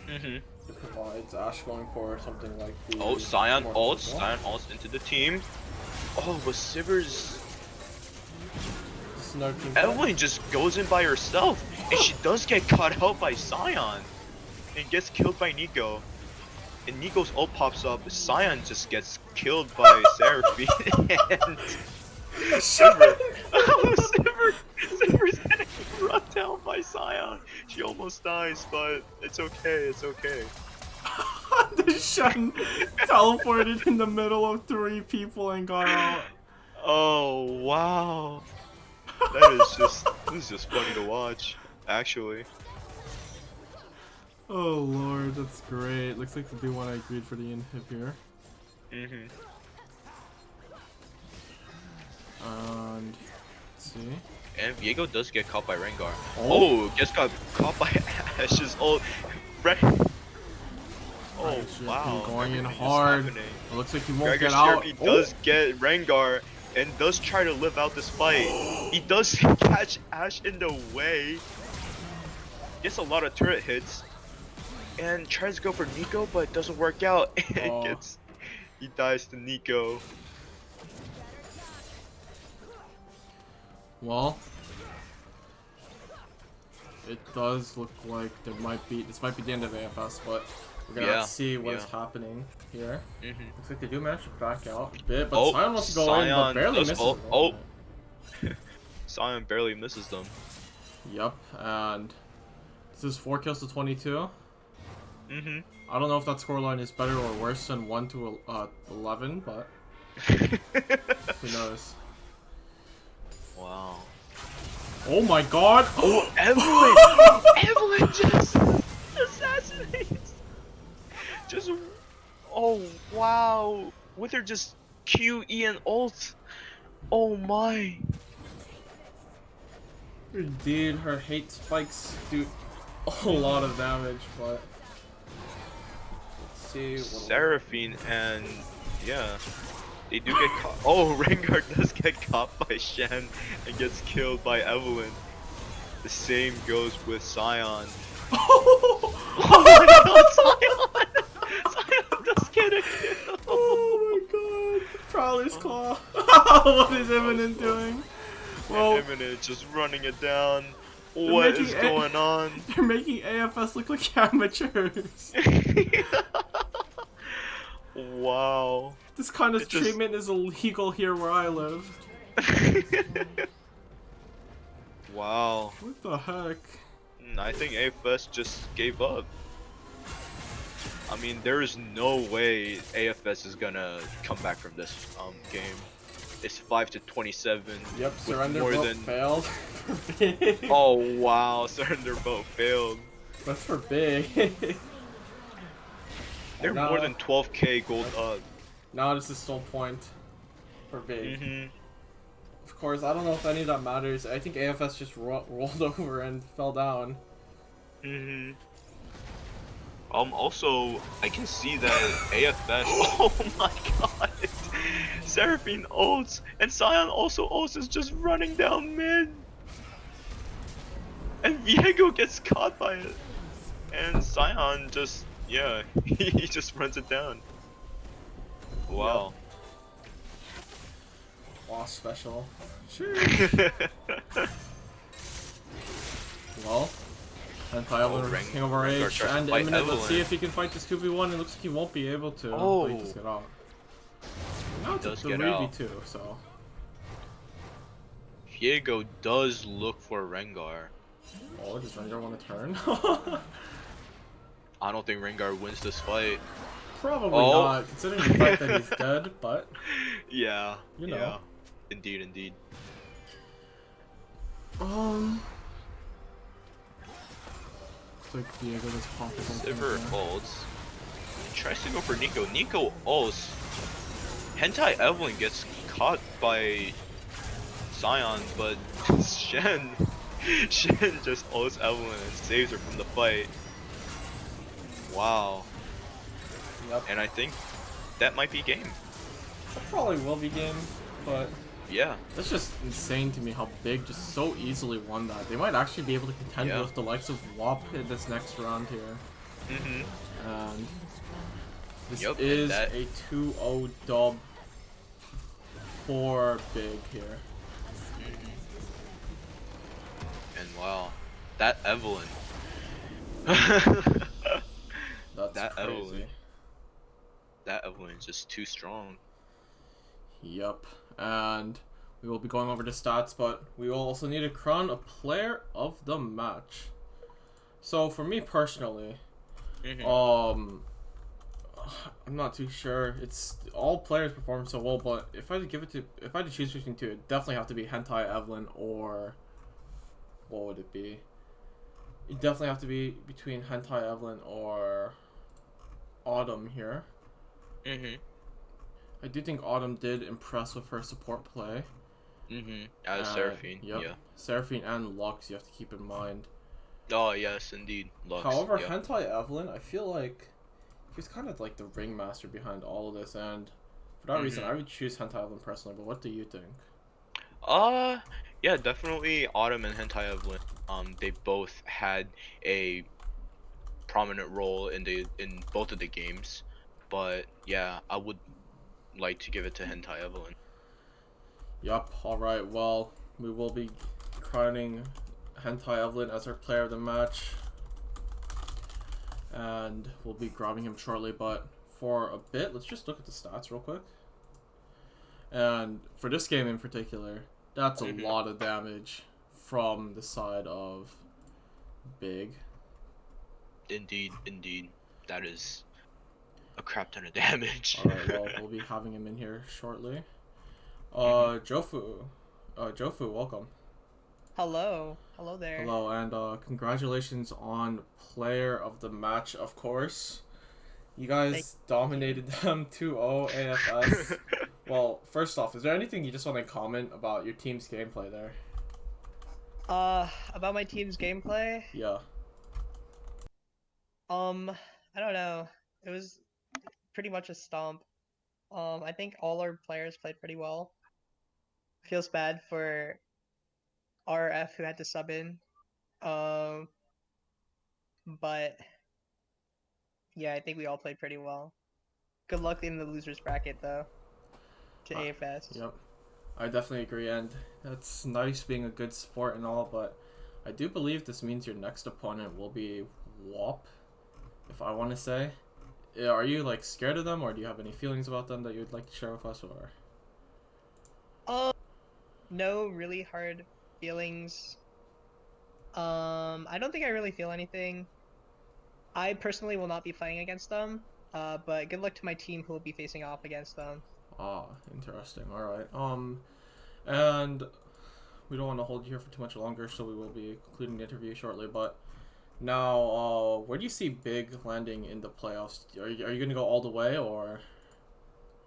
[SPEAKER 1] It provides Ashe going for something like the...
[SPEAKER 2] Oh, Sion ults into the team. Oh, but Sivir's... Evelyn just goes in by herself, and she does get caught out by Sion, and gets killed by Nico. And Nico's ult pops up, Sion just gets killed by Seraphine, and Sivir's getting run down by Sion. She almost dies, but it's okay,
[SPEAKER 1] The Shen teleported in the middle of 3 people and got out.
[SPEAKER 2] Oh, wow. This is just funny to watch, actually.
[SPEAKER 1] Oh lord, that's great. Looks like the D1 I agreed for the inhib here. And let's see.
[SPEAKER 2] And Viego does get caught by Rengar. Oh, gets got caught by Ashe's ult. Oh wow.
[SPEAKER 1] Going in hard. It looks like he won't get
[SPEAKER 2] out.
[SPEAKER 1] out.
[SPEAKER 2] He does get Rengar and does try to live out this fight. He does catch Ashe in the way. Gets a lot of turret hits. And tries to go for Nico, but it doesn't work out. He dies to Nico.
[SPEAKER 1] Well, it does look like this might be the end of AFS, but we're gonna have to see what is happening here. Looks like they do manage to back out a bit, but Sion wants to go in, but barely misses them.
[SPEAKER 2] Sion barely misses them.
[SPEAKER 1] Yep, and this is 4 kills to 22.
[SPEAKER 2] Mhm.
[SPEAKER 1] I don't know if that scoreline is better or worse than 1 to 11, but who knows?
[SPEAKER 2] Wow.
[SPEAKER 1] Oh my god!
[SPEAKER 2] Oh, Evelyn! Evelyn just assassinates. Just. Oh wow. With her just Q, E, and ult. Oh my.
[SPEAKER 1] Indeed, her hate spikes do a lot of damage, but let's see what
[SPEAKER 2] Seraphine and yeah, they do get caught. Oh, Rengar does get caught by Shen and gets killed by Evelyn. The same goes with Sion. Oh my god, Sion! Sion does get a kill!
[SPEAKER 1] Oh my god! Prowler's Claw! What is Eminem doing? Well,
[SPEAKER 2] And Eminent just running it down.
[SPEAKER 1] they're
[SPEAKER 2] What
[SPEAKER 1] making
[SPEAKER 2] is going on?
[SPEAKER 1] they're making AFS look like amateurs.
[SPEAKER 2] Wow.
[SPEAKER 1] This kind of
[SPEAKER 2] It just.
[SPEAKER 1] treatment is illegal here where I live.
[SPEAKER 2] Wow.
[SPEAKER 1] What the heck?
[SPEAKER 2] I think AFS just gave up. I mean, there is no way AFS is gonna come back from this game. It's 5-27.
[SPEAKER 1] Yep,
[SPEAKER 2] with
[SPEAKER 1] surrender
[SPEAKER 2] more
[SPEAKER 1] vote
[SPEAKER 2] than.
[SPEAKER 1] failed.
[SPEAKER 2] Oh wow, surrender vote failed.
[SPEAKER 1] That's for big.
[SPEAKER 2] They're
[SPEAKER 1] Now-
[SPEAKER 2] more than 12k gold up.
[SPEAKER 1] Now this is still point for big.
[SPEAKER 2] Mhm.
[SPEAKER 1] Of course, I don't know if any of that matters. I think AFS just rolled over and fell down.
[SPEAKER 2] Mhm. Also, I can see that AFS. Oh my god. Seraphine ults and Sion also ults is just running down mid. And Viego gets caught by it. And Sion just, yeah, he just runs it down. Wow.
[SPEAKER 1] Wow, special. Sure. Well, and Tyler
[SPEAKER 2] Ren-
[SPEAKER 1] King of our
[SPEAKER 2] Rengar
[SPEAKER 1] age
[SPEAKER 2] tries to
[SPEAKER 1] and
[SPEAKER 2] fight
[SPEAKER 1] Imminent. Let's see
[SPEAKER 2] Evelyn.
[SPEAKER 1] if he can fight this 2v1. It looks like he won't be able to.
[SPEAKER 2] Oh.
[SPEAKER 1] But he just got out. Now it's a
[SPEAKER 2] does get out.
[SPEAKER 1] 3v2, so.
[SPEAKER 2] Viego does look for Rengar.
[SPEAKER 1] Oh, does Rengar want to turn?
[SPEAKER 2] I don't think Rengar wins this fight.
[SPEAKER 1] Probably
[SPEAKER 2] Oh.
[SPEAKER 1] not, considering the fact that he's dead, but.
[SPEAKER 2] Yeah.
[SPEAKER 1] You know.
[SPEAKER 2] Yeah. Indeed, indeed.
[SPEAKER 1] Looks like Diego is popping
[SPEAKER 2] Sivir ults. He tries to go for Nico. Nico ults. Hentai Evelyn gets caught by Sion, but Shen just ults Evelyn and saves her from the fight. Wow.
[SPEAKER 1] Yep.
[SPEAKER 2] And I think that might be game.
[SPEAKER 1] That probably will be game, but
[SPEAKER 2] Yeah.
[SPEAKER 1] that's just insane to me how Big just so easily won that. They might actually be able to contend
[SPEAKER 2] Yeah.
[SPEAKER 1] with the likes of WAP in this next round here.
[SPEAKER 2] Mhm.
[SPEAKER 1] And this
[SPEAKER 2] Yep, and
[SPEAKER 1] is
[SPEAKER 2] that-
[SPEAKER 1] a 2-0 dub for Big here.
[SPEAKER 2] And wow, that Evelyn.
[SPEAKER 1] That's
[SPEAKER 2] That
[SPEAKER 1] crazy.
[SPEAKER 2] Evelyn. That Evelyn is just too strong.
[SPEAKER 1] Yep. And we will be going over the stats, but we will also need to crown a player of the match. So for me personally,
[SPEAKER 2] Mhm.
[SPEAKER 1] I'm not too sure. It's all players perform so well, but if I had to choose between two, it'd definitely have to be Hentai Evelyn or what would it be? It'd definitely have to be between Hentai Evelyn or Autumn here.
[SPEAKER 2] Mhm.
[SPEAKER 1] I do think Autumn did impress with her support play.
[SPEAKER 2] Mhm. As Seraphine.
[SPEAKER 1] Yep.
[SPEAKER 2] Yeah.
[SPEAKER 1] Seraphine and Lux, you have to keep in mind.
[SPEAKER 2] Oh yes, indeed. Lux.
[SPEAKER 1] However,
[SPEAKER 2] yeah.
[SPEAKER 1] Hentai Evelyn, I feel like he's kind of like the ringmaster behind all of this, and for that reason, I would choose Hentai Evelyn personally. But what do you think?
[SPEAKER 2] Yeah, definitely Autumn and Hentai Evelyn. They both had a prominent role in both of the games, but yeah, I would like to give it to Hentai Evelyn.
[SPEAKER 1] Yup. All right. Well, we will be crowning Hentai Evelyn as our player of the match, and we'll be grabbing him shortly. But for a bit, let's just look at the stats real quick. And for this game in particular, that's a lot of damage from the side of Big.
[SPEAKER 2] Indeed, indeed. that is a crap ton of damage.
[SPEAKER 1] Alright, well, we'll be having him in here shortly.
[SPEAKER 2] Mhm.
[SPEAKER 1] Jofu, welcome.
[SPEAKER 3] Hello. Hello there.
[SPEAKER 1] Hello, and congratulations on player of the match, of course. You guys dominated them 2-0 AFS. Well, first off, is there anything you just want to comment about your team's gameplay there?
[SPEAKER 3] About my team's gameplay?
[SPEAKER 1] Yeah.
[SPEAKER 3] I don't know. It was pretty much a stomp. I think all our players played pretty well. Feels bad for RF who had to sub in. Um, but yeah, I think we all played pretty well. Good luck in the losers bracket though to AFS.
[SPEAKER 1] Yep. I definitely agree, and that's nice being a good sport and all, but I do believe this means your next opponent will be WOP, if I want to say. Yeah, are you like scared of them, or do you have any feelings about them that you would like to share with us, or?
[SPEAKER 3] No really hard feelings. I don't think I really feel anything. I personally will not be playing against them. But good luck to my team who will be facing off against them.
[SPEAKER 1] Ah, interesting. All right. And we don't want to hold you here for too much longer, so we will be concluding the interview shortly. But now, where do you see Big landing in the playoffs? Are you gonna go all the way, or?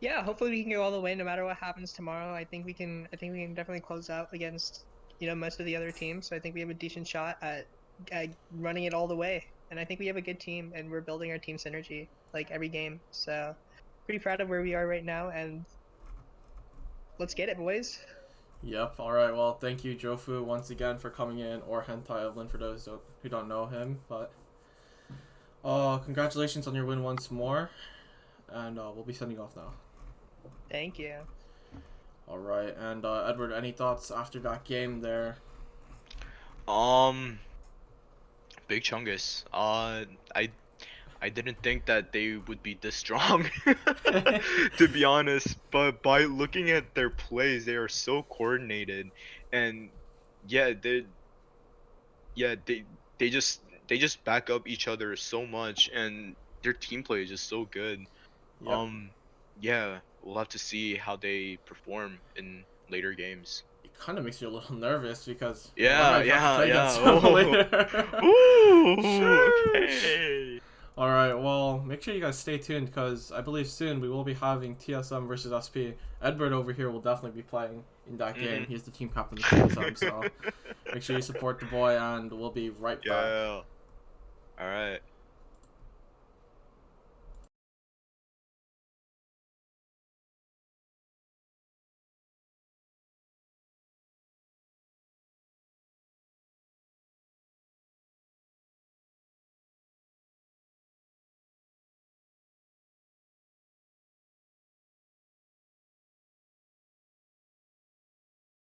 [SPEAKER 3] Yeah, hopefully we can go all the way no matter what happens tomorrow. I think we can definitely close out against, most of the other teams. So I think we have a decent shot at running it all the way. And I think we have a good team and we're building our team synergy like every game. So pretty proud of where we are right now and let's get it, boys.
[SPEAKER 1] Yep. All right. Well, thank you, Jofu, once again for coming in, or Hentai Evelyn for those who don't know him. But congratulations on your win once more, and we'll be sending off now.
[SPEAKER 3] Thank you.
[SPEAKER 1] All right. And Edward, any thoughts after that game there?
[SPEAKER 2] Big Chungus. I didn't think that they would be this strong, to be honest. But by looking at their plays, they are so coordinated, and yeah, yeah they just back up each other so much, and their team play is just so good.
[SPEAKER 1] Yep.
[SPEAKER 2] Yeah, we'll have to see how they perform in later games.
[SPEAKER 1] It kind of makes you a little nervous because
[SPEAKER 2] Yeah,
[SPEAKER 1] you might have to play against them
[SPEAKER 2] Oh.
[SPEAKER 1] later.
[SPEAKER 2] Ooh, okay.
[SPEAKER 1] All right. Well, make sure you guys stay tuned because I believe soon we will be having TSM versus SP. Edward over here will definitely be playing in that game. He's the team captain of TSM, so make sure you support the boy, and we'll be right back.
[SPEAKER 2] Yeah.